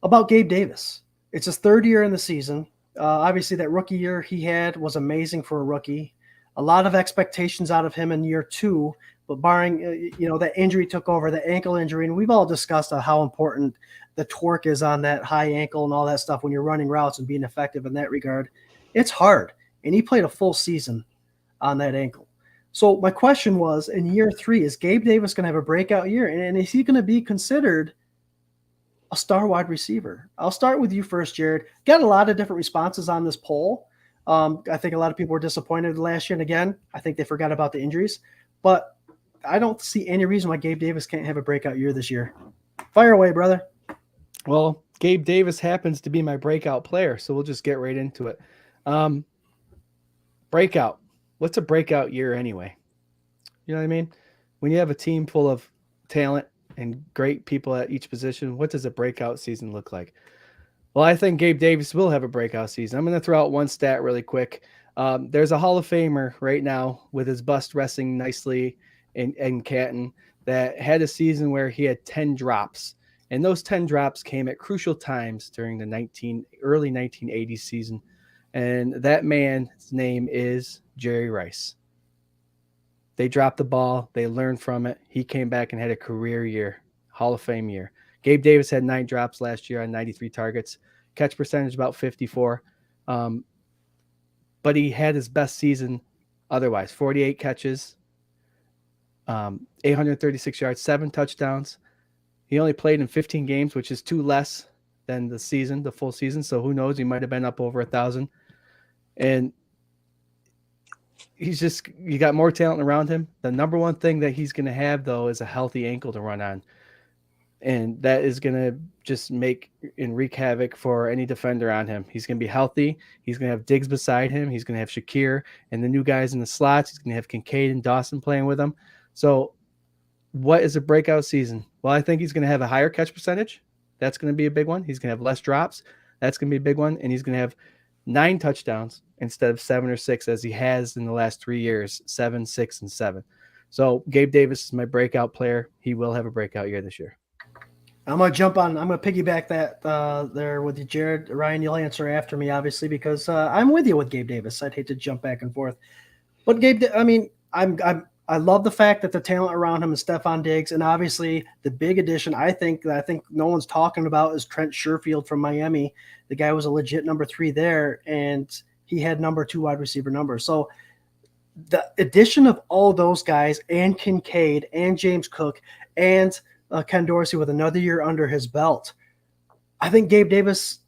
about Gabe Davis. It's his 3rd year in the season. Obviously, that rookie year he had was amazing for a rookie. A lot of expectations out of him in year 2, but barring, that injury took over, the ankle injury, and we've all discussed how important the torque is on that high ankle and all that stuff when you're running routes and being effective in that regard. It's hard, and he played a full season on that ankle. So my question was, in year 3, is Gabe Davis going to have a breakout year, and is he going to be considered a star wide receiver? I'll start with you first, Jarrod. Got a lot of different responses on this poll. I think a lot of people were disappointed last year, and again, I think they forgot about the injuries. But I don't see any reason why Gabe Davis can't have a breakout year this year. Fire away, brother. Well, Gabe Davis happens to be my breakout player, so we'll just get right into it. Breakout. What's a breakout year anyway? You know what I mean? When you have a team full of talent and great people at each position, what does a breakout season look like? Well, I think Gabe Davis will have a breakout season. I'm going to throw out one stat really quick. There's a Hall of Famer right now with his bust resting nicely in Canton that had a season where he had 10 drops. And those 10 drops came at crucial times during the early 1980s season. And that man's name is Jerry Rice. They dropped the ball. They learned from it. He came back and had a career year, Hall of Fame year. Gabe Davis had 9 drops last year on 93 targets. Catch percentage about 54. But he had his best season otherwise. 48 catches, 836 yards, 7 touchdowns. He only played in 15 games, which is 2 less than the full season. So who knows? He might have been up over 1,000. And you got more talent around him. The number one thing that he's going to have, though, is a healthy ankle to run on. And that is going to just make and wreak havoc for any defender on him. He's going to be healthy. He's going to have Diggs beside him. He's going to have Shakir and the new guys in the slots. He's going to have Kincaid and Dawson playing with him. So what is a breakout season? Well, I think he's going to have a higher catch percentage. That's going to be a big one. He's going to have less drops. That's going to be a big one. And he's going to have 9 touchdowns instead of 7 or 6 as he has in the last 3 years, 7, 6, and 7. So Gabe Davis is my breakout player. He will have a breakout year this year. I'm going to piggyback that there with you, Jarrod. Ryan, you'll answer after me, obviously, because I'm with you with Gabe Davis. I'd hate to jump back and forth. But Gabe, I love the fact that the talent around him is Stephon Diggs, and obviously the big addition I think no one's talking about is Trent Sherfield from Miami. The guy was a legit number 3 there, and he had number 2 wide receiver number. So the addition of all those guys and Kincaid and James Cook and Ken Dorsey with another year under his belt, I think Gabe Davis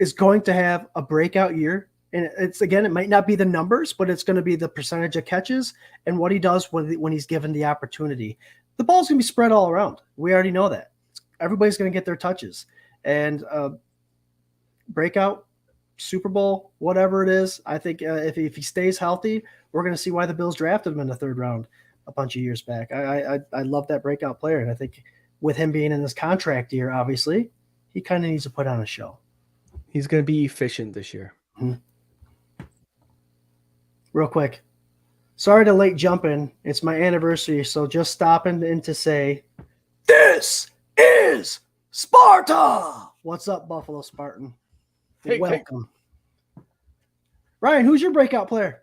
is going to have a breakout year. And it might not be the numbers, but it's going to be the percentage of catches and what he does when he's given the opportunity. The ball's going to be spread all around. We already know that. Everybody's going to get their touches. And breakout, Super Bowl, whatever it is. I think if he stays healthy, we're going to see why the Bills drafted him in the 3rd round a bunch of years back. I love that breakout player, and I think with him being in this contract year, obviously, he kind of needs to put on a show. He's going to be efficient this year. Real quick, sorry to late jump in. It's my anniversary, so just stopping in to say, this is Sparta. What's up, Buffalo Spartan? Hey, welcome. Ryan, who's your breakout player?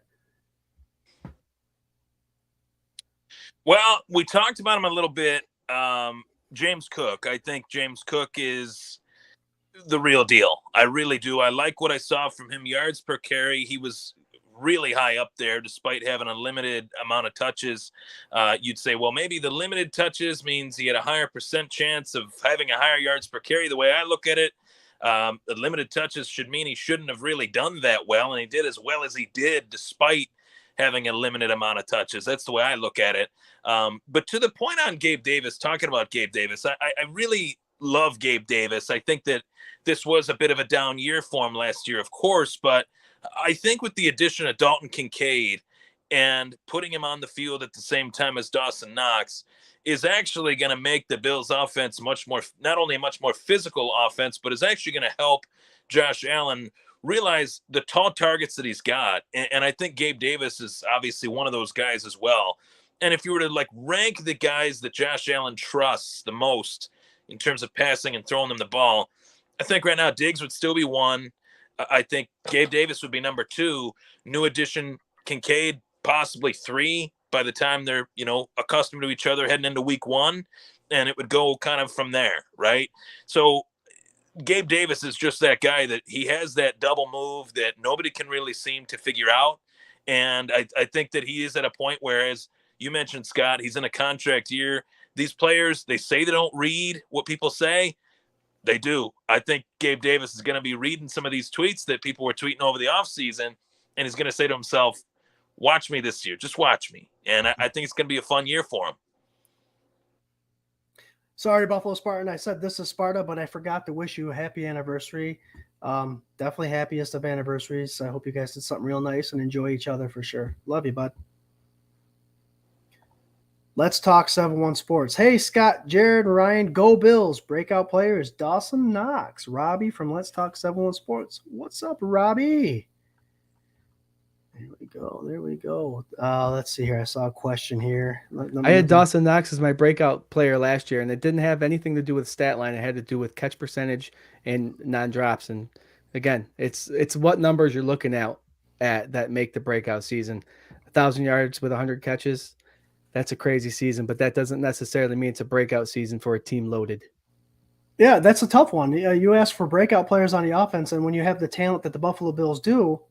Well, we talked about him a little bit. James Cook. I think James Cook is the real deal. I really do. I like what I saw from him. Yards per carry, he was really high up there despite having a limited amount of touches. You'd say, well, maybe the limited touches means he had a higher % chance of having a higher yards per carry. The way I look at it, the limited touches should mean he shouldn't have really done that well, and he did as well as he did despite having a limited amount of touches. That's the way I look at it. But to the point on Gabe Davis, talking about Gabe Davis, I really love Gabe Davis. I think that this was a bit of a down year for him last year, of course, but I think with the addition of Dalton Kincaid and putting him on the field at the same time as Dawson Knox is actually going to make the Bills offense much more, not only a much more physical offense, but is actually going to help Josh Allen realize the tall targets that he's got. And I think Gabe Davis is obviously one of those guys as well. And if you were to like rank the guys that Josh Allen trusts the most in terms of passing and throwing them the ball, I think right now Diggs would still be 1. I think Gabe Davis would be number 2. New addition Kincaid, possibly 3 by the time they're, accustomed to each other heading into week 1. And it would go kind of from there, right? So Gabe Davis is just that guy that he has that double move that nobody can really seem to figure out. And I think that he is at a point where, as you mentioned, Scott, he's in a contract year. These players, they say they don't read what people say. They do. I think Gabe Davis is going to be reading some of these tweets that people were tweeting over the offseason, and he's going to say to himself, watch me this year. Just watch me. And I think it's going to be a fun year for him. Sorry, Buffalo Spartan. I said this is Sparta, but I forgot to wish you a happy anniversary. Definitely happiest of anniversaries. I hope you guys did something real nice and enjoy each other for sure. Love you, bud. Let's talk 7-1 Sports. Hey, Scott, Jarrod, Ryan, go Bills. Breakout players, Dawson Knox. Robbie from Let's Talk 7-1 Sports. What's up, Robbie? There we go. Let's see here. I saw a question here. I had Dawson Knox as my breakout player last year, and it didn't have anything to do with stat line. It had to do with catch percentage and non-drops. And again, it's what numbers you're looking at that make the breakout season. 1,000 yards with 100 catches. That's a crazy season, but that doesn't necessarily mean it's a breakout season for a team loaded. Yeah, that's a tough one. You ask for breakout players on the offense, and when you have the talent that the Buffalo Bills do,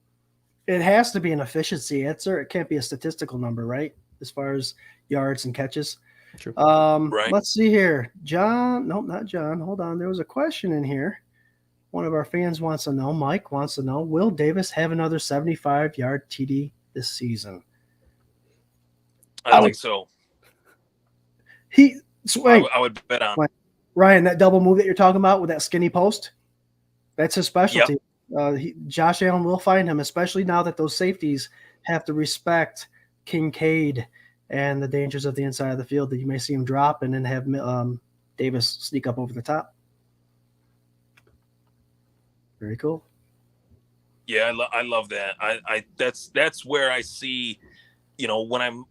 it has to be an efficiency answer. It can't be a statistical number, right? As far as yards and catches. True. Right. Let's see here. John. Nope, not John. Hold on. There was a question in here. One of our fans wants to know, Mike wants to know, will Davis have another 75-yard TD this season? I think so. I would bet on. Ryan, that double move that you're talking about with that skinny post, that's his specialty. Yep. Josh Allen will find him, especially now that those safeties have to respect Kincaid and the dangers of the inside of the field, that you may see him drop and then have Davis sneak up over the top. Very cool. Yeah, I love that. That's where I see, when I'm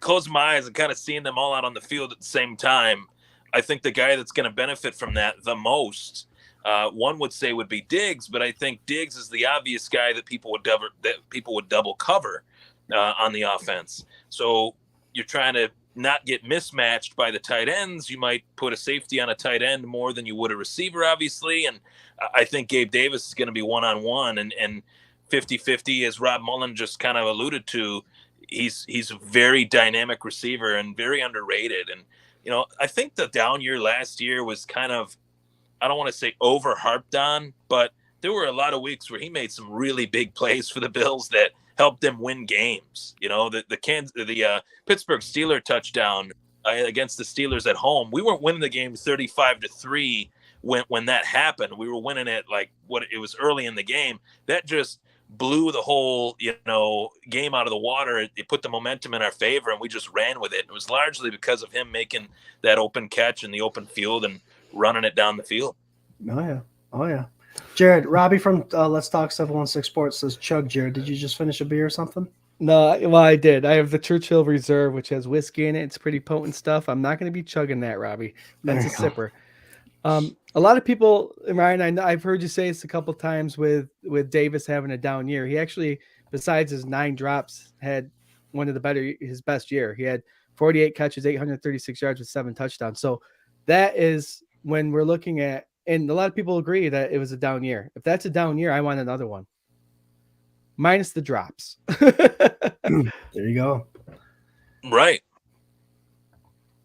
closing my eyes and kind of seeing them all out on the field at the same time, I think the guy that's going to benefit from that the most, one would say would be Diggs, but I think Diggs is the obvious guy that people would double cover on the offense. So you're trying to not get mismatched by the tight ends. You might put a safety on a tight end more than you would a receiver, obviously. And I think Gabe Davis is going to be one-on-one and 50-50, as Rob Mullen just kind of alluded to. He's a very dynamic receiver and very underrated. And, I think the down year last year was kind of, I don't want to say over-harped on, but there were a lot of weeks where he made some really big plays for the Bills that helped them win games. The Pittsburgh Steelers touchdown against the Steelers at home, we weren't winning the game 35-3 when that happened. We were winning it like it was early in the game. That just blew the whole game out of the water. It put the momentum in our favor, and we just ran with it. It was largely because of him making that open catch in the open field and running it down the field. Oh yeah. Jarrod, Robbie from Let's Talk 716 Sports says, "Chug, Jarrod. Did you just finish a beer or something?" No, well, I did. I have the Churchill Reserve, which has whiskey in it. It's pretty potent stuff. I'm not going to be chugging that, Robbie. That's a sipper. A lot of people, Ryan, I've heard you say this a couple times with Davis having a down year. He actually, besides his 9 drops, had his best year. He had 48 catches, 836 yards with 7 touchdowns. So that is when we're looking at, and a lot of people agree that it was a down year. If that's a down year, I want another one. Minus the drops. There you go. Right.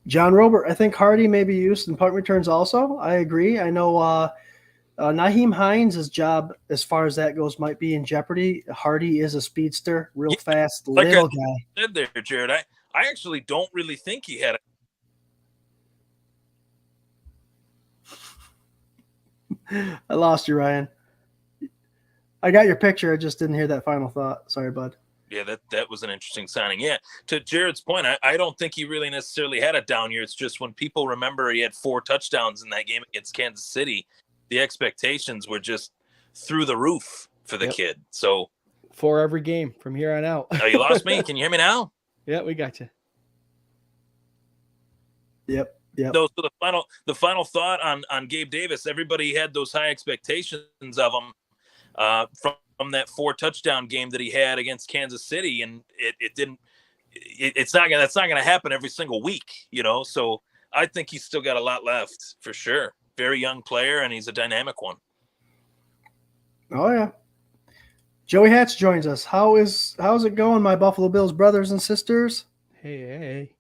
John Robert, I think Hardy may be used in punt returns also. I agree. I know Nyheim Hines' job, as far as that goes, might be in jeopardy. Hardy is a speedster, real fast, little guy. Said there, Jarrod. I actually don't really think he had I lost you, Ryan. I got your picture. I just didn't hear that final thought. Sorry, bud. Yeah, that was an interesting signing. Yeah, to Jarrod's point, I don't think he really necessarily had a down year. It's just when people remember he had 4 touchdowns in that game against Kansas City, the expectations were just through the roof for the kid. So 4 every game from here on out. Oh, you lost me? Can you hear me now? Yeah, we got you. Yep. So the final thought on Gabe Davis, everybody had those high expectations of him from that 4 touchdown game that he had against Kansas City, and it didn't. That's not gonna happen every single week, So I think he's still got a lot left for sure. Very young player, and he's a dynamic one. Oh yeah. Joey Hatch joins us. How's it going, my Buffalo Bills brothers and sisters? Hey.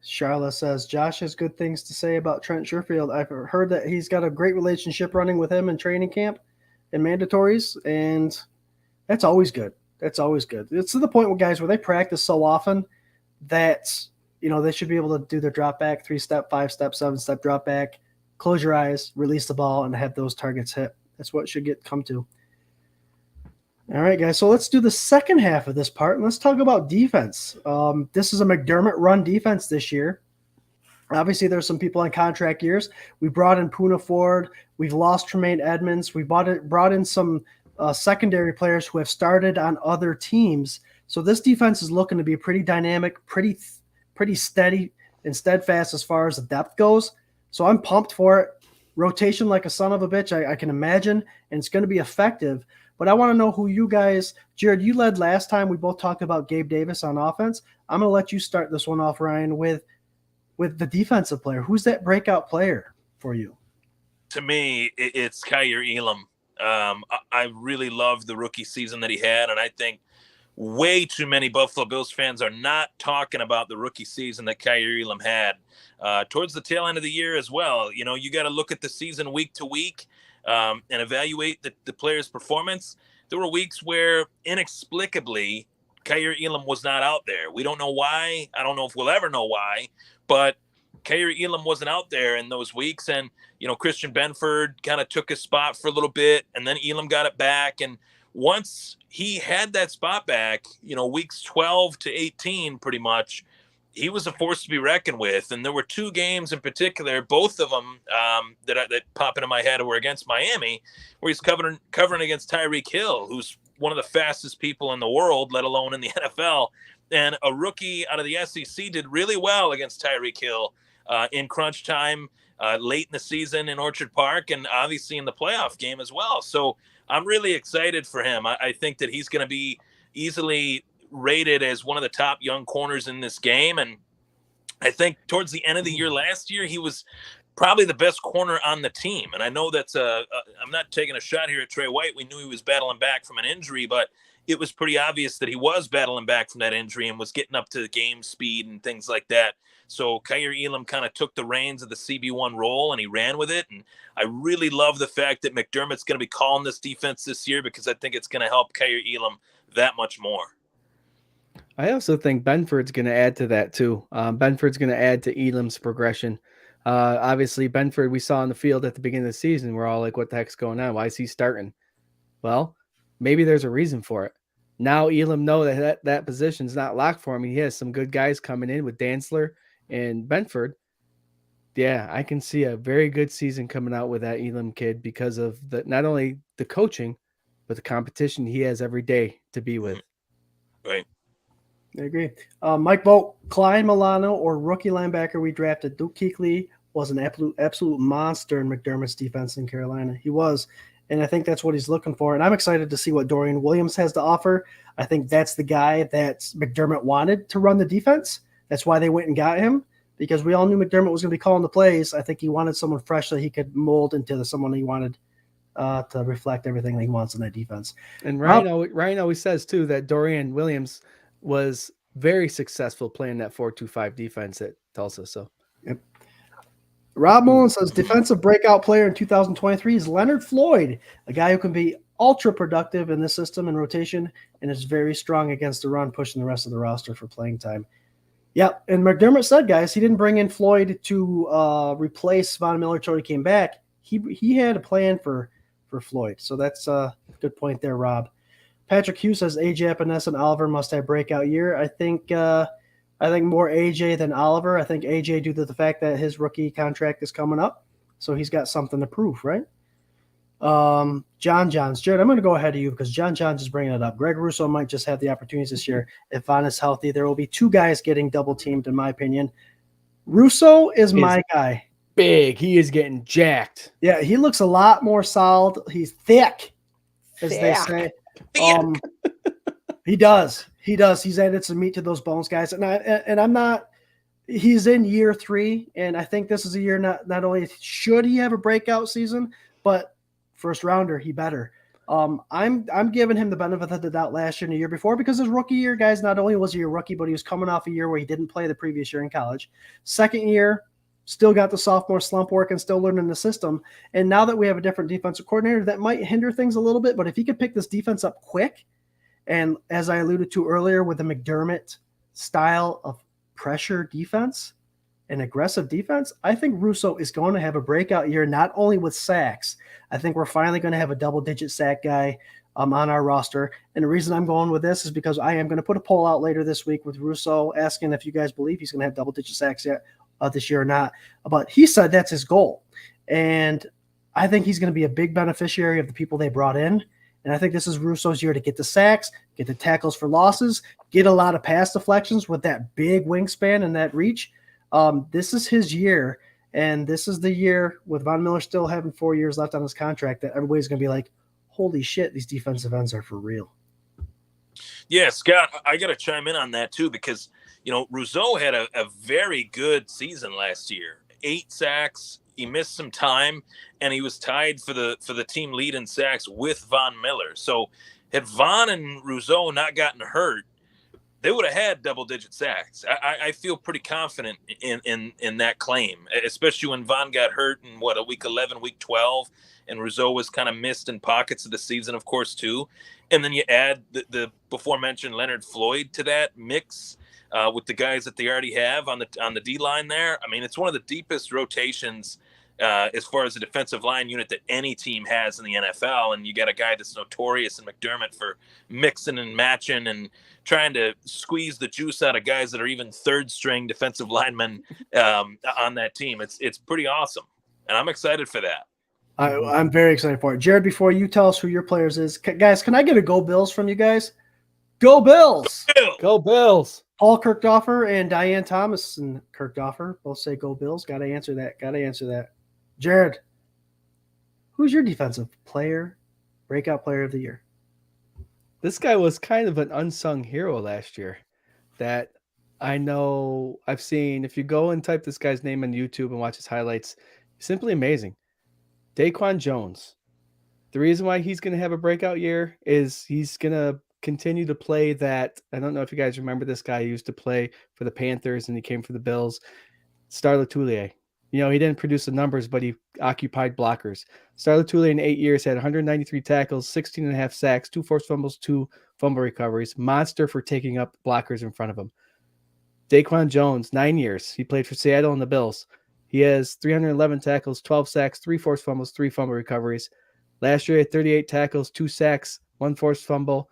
Charla says, Josh has good things to say about Trent Sherfield. I've heard that he's got a great relationship running with him in training camp and mandatories, and that's always good. It's to the point with guys where they practice so often that, they should be able to do their drop back, 3-step, 5-step, 7-step drop back, close your eyes, release the ball, and have those targets hit. That's what it should come to. All right, guys. So let's do the second half of this part, and let's talk about defense. This is a McDermott run defense this year. Obviously, there's some people on contract years. We brought in Poona Ford. We've lost Tremaine Edmonds. We brought in some secondary players who have started on other teams. So this defense is looking to be pretty dynamic, pretty steady and steadfast as far as the depth goes. So I'm pumped for it. Rotation like a son of a bitch, I can imagine, and it's going to be effective. But I want to know who you guys, Jarrod, you led last time. We both talked about Gabe Davis on offense. I'm going to let you start this one off, Ryan, with the defensive player. Who's that breakout player for you? To me, it's Kaiir Elam. I really love the rookie season that he had, and I think way too many Buffalo Bills fans are not talking about the rookie season that Kaiir Elam had. Towards the tail end of the year as well, you got to look at the season week to week. And evaluate the player's performance. There were weeks where inexplicably Kaiir Elam was not out there. We don't know why. I don't know if we'll ever know why, but Kaiir Elam wasn't out there in those weeks. And, Christian Benford kind of took his spot for a little bit, and then Elam got it back. And once he had that spot back, weeks 12 to 18 pretty much, he was a force to be reckoned with. And there were 2 games in particular, both of them that pop into my head were against Miami, where he's covering against Tyreek Hill, who's one of the fastest people in the world, let alone in the NFL. And a rookie out of the SEC did really well against Tyreek Hill in crunch time late in the season in Orchard Park, and obviously in the playoff game as well. So I'm really excited for him. I think that he's going to be easily rated as one of the top young corners in this game. And I think towards the end of the year last year, he was probably the best corner on the team. And I know that's I'm not taking a shot here at Trey White. We knew he was battling back from an injury, but it was pretty obvious that he was battling back from that injury and was getting up to game speed and things like that. So Kaiir Elam kind of took the reins of the CB1 role and he ran with it. And I really love the fact that McDermott's going to be calling this defense this year, because I think it's going to help Kaiir Elam that much more. I also think Benford's going to add to that too. Benford's going to add to Elam's progression. Obviously, Benford, we saw on the field at the beginning of the season. We're all like, what the heck's going on? Why is he starting? Well, maybe there's a reason for it. Now Elam know that position's not locked for him. He has some good guys coming in with Dantzler and Benford. Yeah, I can see a very good season coming out with that Elam kid because of not only the coaching, but the competition he has every day to be with. Right. I agree. Mike Boat, Klein Milano, or rookie linebacker we drafted. Duke Kuechly was an absolute monster in McDermott's defense in Carolina. He was, and I think that's what he's looking for. And I'm excited to see what Dorian Williams has to offer. I think that's the guy that McDermott wanted to run the defense. That's why they went and got him, because we all knew McDermott was going to be calling the plays. I think he wanted someone fresh that he could mold into someone he wanted to reflect everything that he wants in that defense. And Ryan always says, too, that Dorian Williams was very successful playing that 4-2-5 defense at Tulsa. So, yep. Rob Mullen says defensive breakout player in 2023 is Leonard Floyd, a guy who can be ultra productive in this system and rotation and is very strong against the run, pushing the rest of the roster for playing time. Yep. And McDermott said, guys, he didn't bring in Floyd to replace Von Miller until he came back. He had a plan for Floyd. So that's a good point there, Rob. Patrick Hughes says AJ Epinesa and Oliver must have breakout year. I think more AJ than Oliver. I think AJ due to the fact that his rookie contract is coming up, so he's got something to prove, right? John Johns, Jared, I'm going to go ahead of you because John Johns is bringing it up. Greg Russo might just have the opportunities this year. If Von is healthy, there will be two guys getting double teamed, in my opinion. Russo is my guy. Big. He is getting jacked. Yeah, he looks a lot more solid. He's thick, as they say. He does. He's added some meat to those bones, guys. And I'm not. He's in year 3, and I think this is a year not only should he have a breakout season, but first rounder he better. I'm giving him the benefit of the doubt last year and the year before because his rookie year, guys, not only was he a rookie, but he was coming off a year where he didn't play the previous year in college. Second year, still got the sophomore slump work and still learning the system. And now that we have a different defensive coordinator, that might hinder things a little bit. But if he could pick this defense up quick, and as I alluded to earlier with the McDermott style of pressure defense and aggressive defense, I think Russo is going to have a breakout year, not only with sacks. I think we're finally going to have a double-digit sack guy on our roster. And the reason I'm going with this is because I am going to put a poll out later this week with Russo asking if you guys believe he's going to have double-digit sacks yet this year or not. But he said that's his goal. And I think he's going to be a big beneficiary of the people they brought in. And I think this is Russo's year to get the sacks, get the tackles for losses, get a lot of pass deflections with that big wingspan and that reach. This is his year, and this is the year with Von Miller still having 4 years left on his contract that everybody's going to be like, holy shit, these defensive ends are for real. Yeah, Scott, I got to chime in on that too because, Rousseau had a very good season last year. 8 sacks. He missed some time, and he was tied for the team lead in sacks with Von Miller. So had Von and Rousseau not gotten hurt, they would have had double-digit sacks. I feel pretty confident in that claim, especially when Von got hurt in, week 11, week 12, and Rousseau was kind of missed in pockets of the season, of course, too. And then you add the before-mentioned Leonard Floyd to that mix with the guys that they already have on the D-line there. I mean, it's one of the deepest rotations as far as the defensive line unit that any team has in the NFL. And you got a guy that's notorious in McDermott for mixing and matching and trying to squeeze the juice out of guys that are even third-string defensive linemen on that team. It's pretty awesome, and I'm excited for that. I'm very excited for it. Jared, before you tell us who your players is, guys, can I get a go Bills from you guys? Go Bills! Go Bills! Paul Kirkdoffer and Diane Thomas and Kirkdoffer both say go Bills. Got to answer that. Jared, who's your defensive player, breakout player of the year? This guy was kind of an unsung hero last year that I know I've seen. If you go and type this guy's name on YouTube and watch his highlights, simply amazing. Daquan Jones. The reason why he's going to have a breakout year is he's going to continue to play that. I don't know if you guys remember this guy. He used to play for the Panthers and he came for the Bills. Star Latulier. He didn't produce the numbers, but he occupied blockers. Star Latulier in 8 years had 193 tackles, 16.5 sacks, 2 forced fumbles, 2 fumble recoveries. Monster for taking up blockers in front of him. Daquan Jones, 9 years. He played for Seattle and the Bills. He has 311 tackles, 12 sacks, 3 forced fumbles, 3 fumble recoveries. Last year, he had 38 tackles, 2 sacks, 1 forced fumble.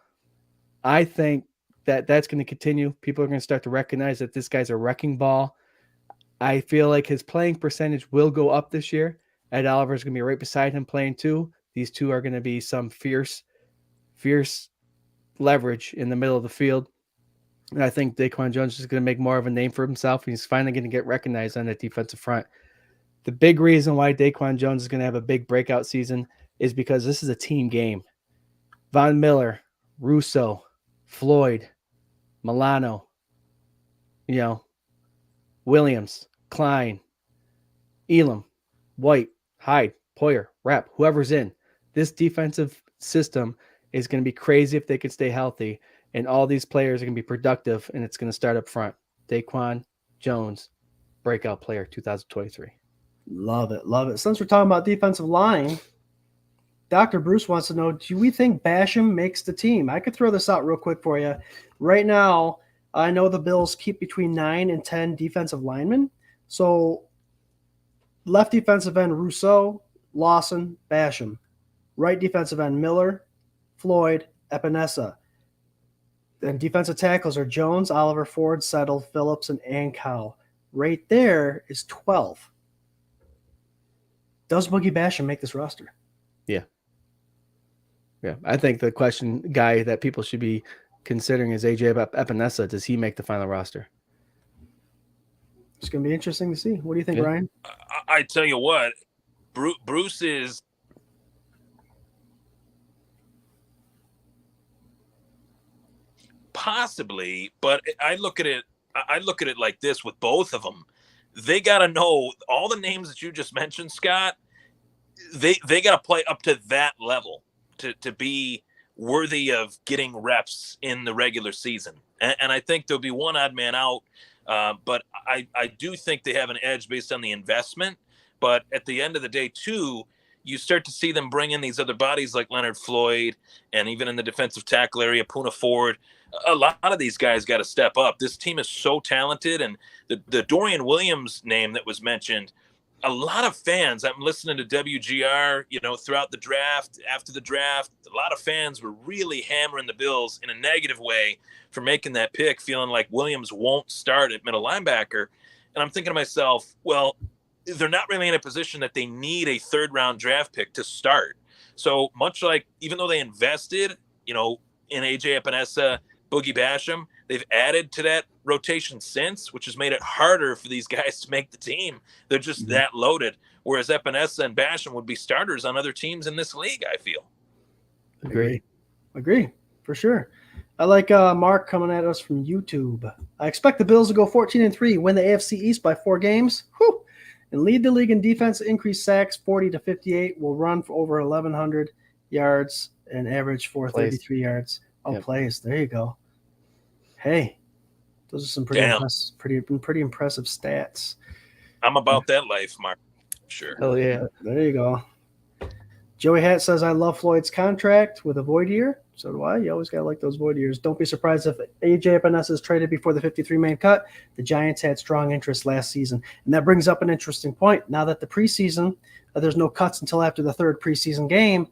I think that that's going to continue. People are going to start to recognize that this guy's a wrecking ball. I feel like his playing percentage will go up this year. Ed Oliver's going to be right beside him playing too. These two are going to be some fierce leverage in the middle of the field. And I think Daquan Jones is going to make more of a name for himself. He's finally going to get recognized on that defensive front. The big reason why Daquan Jones is going to have a big breakout season is because this is a team game. Von Miller, Russo, Floyd, Milano, Williams, Klein, Elam, White, Hyde, Poyer, Rapp, whoever's in. This defensive system is going to be crazy if they can stay healthy, and all these players are going to be productive, and it's going to start up front. Daquan Jones, breakout player 2023. Love it. Love it. Since we're talking about defensive line, Dr. Bruce wants to know, do we think Basham makes the team? I could throw this out real quick for you. Right now, I know the Bills keep between 9 and 10 defensive linemen. So left defensive end, Rousseau, Lawson, Basham. Right defensive end, Miller, Floyd, Epinesa. Then defensive tackles are Jones, Oliver, Ford, Settle, Phillips, and Ankow. Right there is 12. Does Boogie Basham make this roster? Yeah, I think the guy that people should be considering is AJ Epinesa. Does he make the final roster? It's going to be interesting to see. What do you think, Ryan? I tell you what, Bruce is possibly, but I look at it like this with both of them. They got to know all the names that you just mentioned, Scott. They got to play up to that level to be worthy of getting reps in the regular season. And I think there'll be one odd man out, but I do think they have an edge based on the investment. But at the end of the day, too, you start to see them bring in these other bodies like Leonard Floyd, and even in the defensive tackle area, Poona Ford. A lot of these guys got to step up. This team is so talented, and the Dorian Williams name that was mentioned, a lot of fans, I'm listening to WGR, throughout the draft, after the draft, a lot of fans were really hammering the Bills in a negative way for making that pick, feeling like Williams won't start at middle linebacker. And I'm thinking to myself, well, they're not really in a position that they need a third-round draft pick to start. So much like, even though they invested, in AJ Epinesa, Boogie Basham, they've added to that rotation since, which has made it harder for these guys to make the team. They're just that loaded. Whereas Epinesa and Basham would be starters on other teams in this league, I feel. Agree, for sure. I like Mark coming at us from YouTube. I expect the Bills to go 14-3, win the AFC East by 4 games. Whew. And lead the league in defense, increase sacks 40-58, will run for over 1,100 yards and average 433 yards. Oh, yep. Plays. There you go. Hey, those are some pretty impressive stats. I'm about that life, Mark. Sure. Oh, yeah. There you go. Joey Hatt says, I love Floyd's contract with a void year. So do I. You always got to like those void years. Don't be surprised if AJ Epinesa is traded before the 53-man cut. The Giants had strong interest last season. And that brings up an interesting point. Now that the preseason, there's no cuts until after the 3rd preseason game,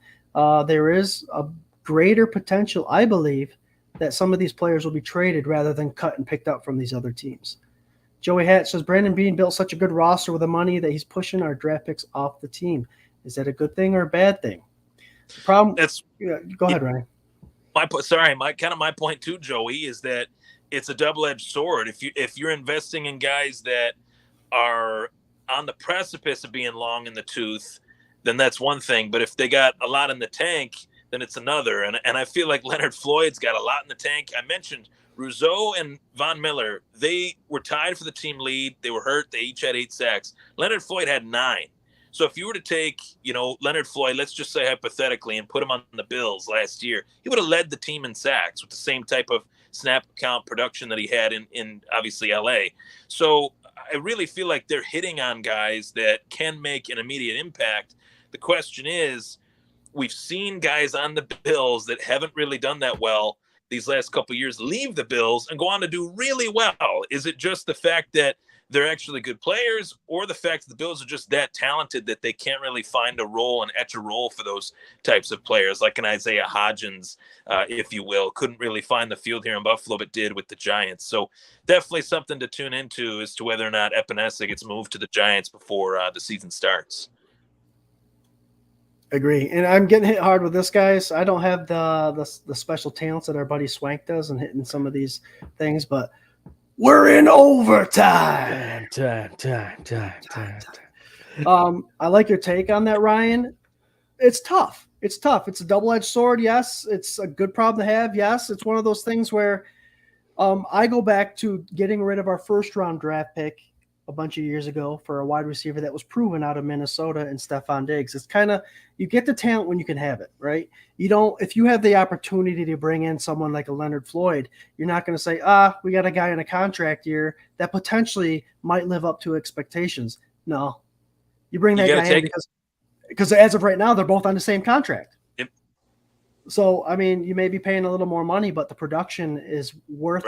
there is a greater potential, I believe, that some of these players will be traded rather than cut and picked up from these other teams. Joey Hatt says, Brandon Beane built such a good roster with the money that he's pushing our draft picks off the team. Is that a good thing or a bad thing? The problem. Go ahead, Ryan. My point too, Joey, is that it's a double-edged sword. If you're investing in guys that are on the precipice of being long in the tooth, then that's one thing. But if they got a lot in the tank, then it's another. And I feel like Leonard Floyd's got a lot in the tank. I mentioned Rousseau and Von Miller. They were tied for the team lead. They were hurt. They each had 8 sacks. Leonard Floyd had 9. So if you were to take, Leonard Floyd, let's just say hypothetically, and put him on the Bills last year, he would have led the team in sacks with the same type of snap count production that he had in obviously LA. So I really feel like they're hitting on guys that can make an immediate impact. The question is, we've seen guys on the Bills that haven't really done that well these last couple of years leave the Bills and go on to do really well. Is it just the fact that they're actually good players, or the fact that the Bills are just that talented that they can't really find a role and etch a role for those types of players, like an Isaiah Hodgins, if you will, couldn't really find the field here in Buffalo, but did with the Giants. So definitely something to tune into as to whether or not Epinesa gets moved to the Giants before the season starts. Agree. And I'm getting hit hard with this, guys. I don't have the special talents that our buddy Swank does and hitting some of these things, but we're in overtime. Time. I like your take on that, Ryan. It's tough. It's a double-edged sword. Yes, it's a good problem to have. Yes, it's one of those things where I go back to getting rid of our first-round draft pick a bunch of years ago for a wide receiver that was proven out of Minnesota and Stephon Diggs. It's kind of, you get the talent when you can have it, right? You don't, if you have the opportunity to bring in someone like a Leonard Floyd, you're not going to say, we got a guy in a contract year that potentially might live up to expectations. No, you bring that guy in because as of right now, they're both on the same contract. Yep. So, I mean, you may be paying a little more money, but the production is worth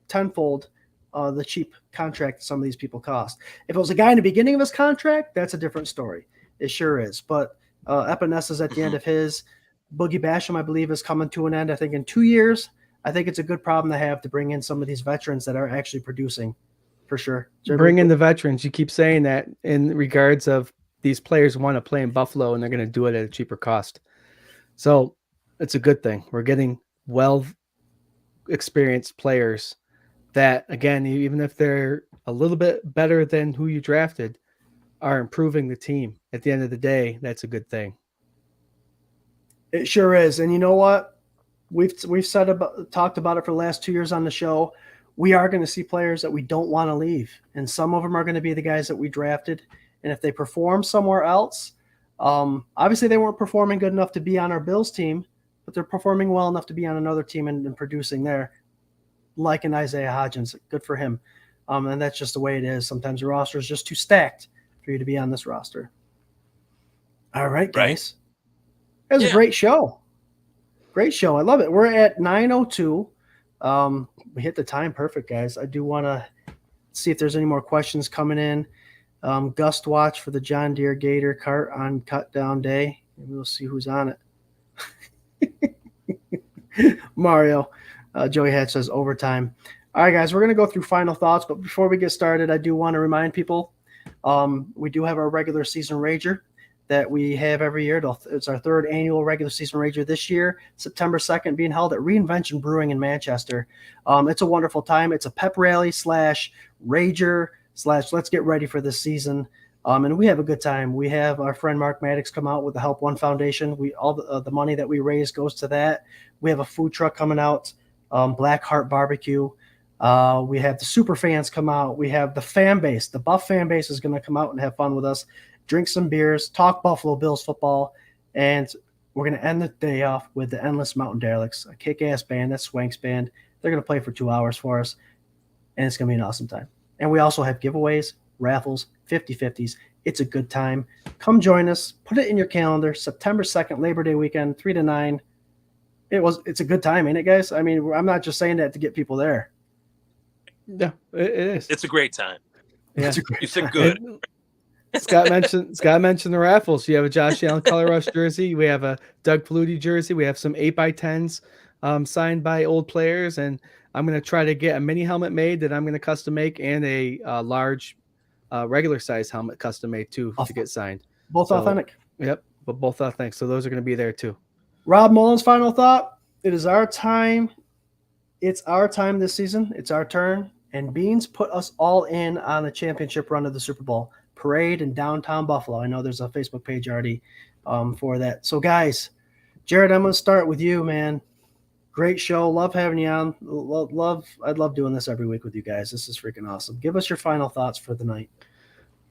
tenfold the cheap contract some of these people cost. If it was a guy in the beginning of his contract, that's a different story. It sure is. But Epinesa's at the end of his. Boogie Basham, I believe, is coming to an end, I think, in 2 years. I think it's a good problem to have to bring in some of these veterans that are actually producing, for sure. Bring in the veterans. You keep saying that in regards of these players want to play in Buffalo, and they're going to do it at a cheaper cost. So it's a good thing. We're getting well-experienced players that, again, even if they're a little bit better than who you drafted, are improving the team. At the end of the day, that's a good thing. It sure is. And you know what? We've talked about it for the last 2 years on the show. We are going to see players that we don't want to leave. And some of them are going to be the guys that we drafted. And if they perform somewhere else, obviously they weren't performing good enough to be on our Bills team, but they're performing well enough to be on another team and producing there. Like an Isaiah Hodgins. Good for him. And that's just the way it is. Sometimes the roster is just too stacked for you to be on this roster. All right, guys. That was a great show. Great show. I love it. We're at 9:02. We hit the time perfect, guys. I do want to see if there's any more questions coming in. Gust watch for the John Deere Gator cart on cut down day. Maybe we'll see who's on it. Mario. Joey Hatch says overtime. All right, guys, we're going to go through final thoughts. But before we get started, I do want to remind people we do have our regular season Rager that we have every year. It's our third annual regular season Rager this year, September 2nd, being held at Reinvention Brewing in Manchester. It's a wonderful time. It's a pep rally / Rager / let's get ready for this season. And we have a good time. We have our friend Mark Maddox come out with the Help One Foundation. All the money that we raise goes to that. We have a food truck coming out. Black Heart Barbecue. We have the super fans come out. We have the fan base. The Buff fan base is going to come out and have fun with us, drink some beers, talk Buffalo Bills football, and we're going to end the day off with the Endless Mountain Derelicts, a kick-ass band. That's Swank's band. They're going to play for 2 hours for us, and it's going to be an awesome time. And we also have giveaways, raffles, 50-50s. It's a good time. Come join us. Put it in your calendar. September 2nd, Labor Day weekend, 3 to 9. It's a good time, ain't it, guys? I mean, I'm not just saying that to get people there. Yeah, it is. It's a great time. Yeah. You said good. Scott mentioned the raffles. You have a Josh Allen Color Rush jersey. We have a Doug Flutie jersey. We have some 8x10s signed by old players. And I'm going to try to get a mini helmet made that I'm going to custom make, and a large regular size helmet custom made too to get signed. Both authentic. Yep, but both authentic. So those are going to be there too. Rob Mullins' final thought. It is our time. It's our time this season. It's our turn. And Beans put us all in on the championship run of the Super Bowl parade in downtown Buffalo. I know there's a Facebook page already for that. So, guys, Jarrod, I'm going to start with you, man. Great show. Love having you on. I'd love doing this every week with you guys. This is freaking awesome. Give us your final thoughts for the night.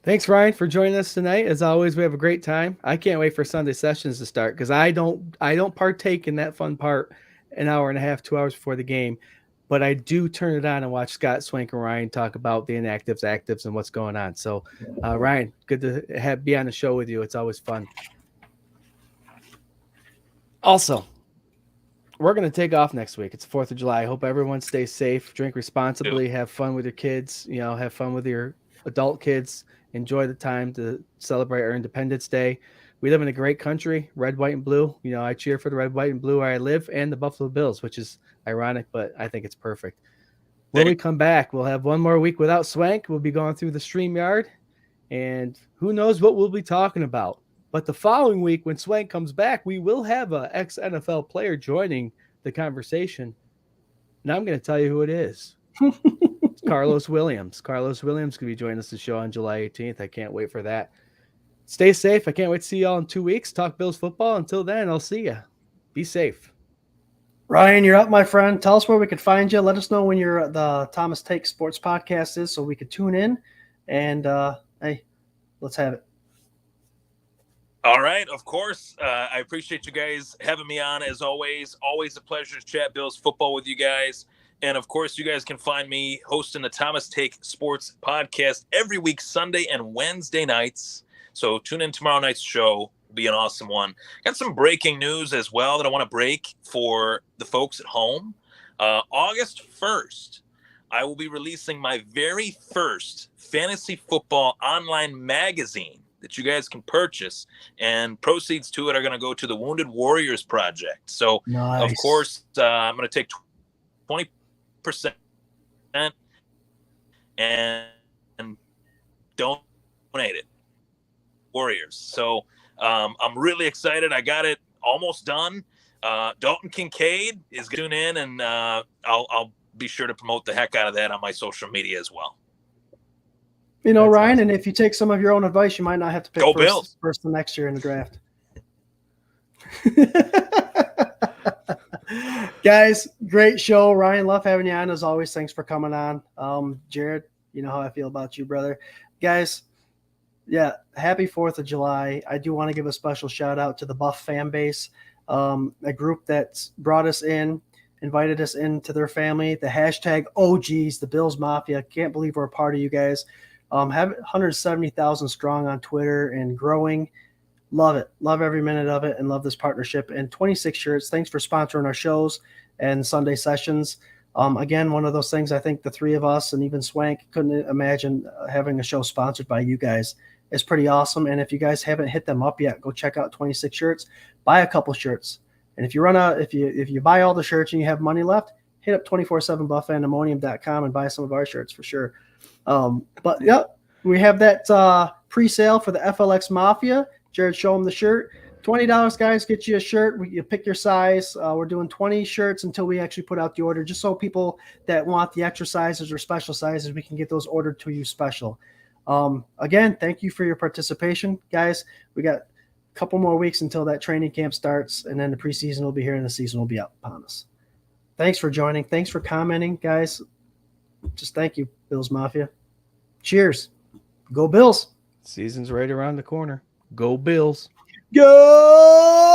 Thanks, Ryan, for joining us tonight. As always, we have a great time. I can't wait for Sunday sessions to start, because I don't partake in that fun part an hour and a half, 2 hours before the game. But I do turn it on and watch Scott, Swank, and Ryan talk about the inactives, actives, and what's going on. So, Ryan, good to be on the show with you. It's always fun. Also, We're going to take off next week. It's 4th of July. I hope everyone stays safe, drink responsibly, have fun with your kids, have fun with your adult kids, enjoy the time to celebrate our Independence Day. We live in a great country, red, white, and blue. I cheer for the red, white, and blue where I live and the Buffalo Bills, which is ironic, but I think it's perfect. When we come back, we'll have one more week without Swank. We'll be going through the StreamYard, and who knows what we'll be talking about. But the following week, when Swank comes back, we will have an ex-NFL player joining the conversation. And I'm going to tell you who it is. It's Carlos Williams. Carlos Williams could be joining us the show on July 18th. I can't wait for that. Stay safe. I can't wait to see y'all in 2 weeks. Talk Bills football. Until then, I'll see you. Be safe. Ryan, you're up, my friend. Tell us where we could find you. Let us know when the Thomas Take Sports podcast is so we could tune in. And, hey, let's have it. All right, of course. I appreciate you guys having me on as always. Always a pleasure to chat Bills football with you guys. And, of course, you guys can find me hosting the Thomas Take Sports podcast every week, Sunday and Wednesday nights. So tune in tomorrow night's show. It'll be an awesome one. Got some breaking news as well that I want to break for the folks at home. August 1st, I will be releasing my very first fantasy football online magazine that you guys can purchase, and proceeds to it are going to go to the Wounded Warriors Project. So, nice. Of course, I'm going to take 20% and donate it. Warriors. So I'm really excited. I got it almost done. Dalton Kincaid is going to tune in, and I'll be sure to promote the heck out of that on my social media as well. That's Ryan, awesome. And if you take some of your own advice, you might not have to pick first the next year in the draft. Guys, great show. Ryan, love having you on as always. Thanks for coming on. Jarrod, you know how I feel about you, brother. Guys, yeah, happy 4th of July. I do want to give a special shout out to the Buff fan base, a group that's brought us in, invited us into their family, the hashtag OGs, the Bills Mafia. Can't believe we're a part of you guys. Have 170,000 strong on Twitter and growing. Love it. Love every minute of it and love this partnership. And 26 shirts. Thanks for sponsoring our shows and Sunday sessions. Again, one of those things I think the three of us and even Swank couldn't imagine having a show sponsored by you guys. It's pretty awesome. And if you guys haven't hit them up yet, go check out 26 shirts, buy a couple shirts. And if you run out, if you buy all the shirts and you have money left, hit up 247buffandemonium.com and buy some of our shirts for sure. But yeah, we have that pre-sale for the FLX Mafia. Jarrod, show them the shirt. $20, guys, get you a shirt. You pick your size. We're doing 20 shirts until we actually put out the order, just so people that want the extra sizes or special sizes, we can get those ordered to you special. Again, thank you for your participation, guys. We got a couple more weeks until that training camp starts, and then the preseason will be here and the season will be up upon us. Thanks for joining. Thanks for commenting, guys. Just thank you, Bills Mafia. Cheers. Go Bills. Season's right around the corner. Go Bills. Go!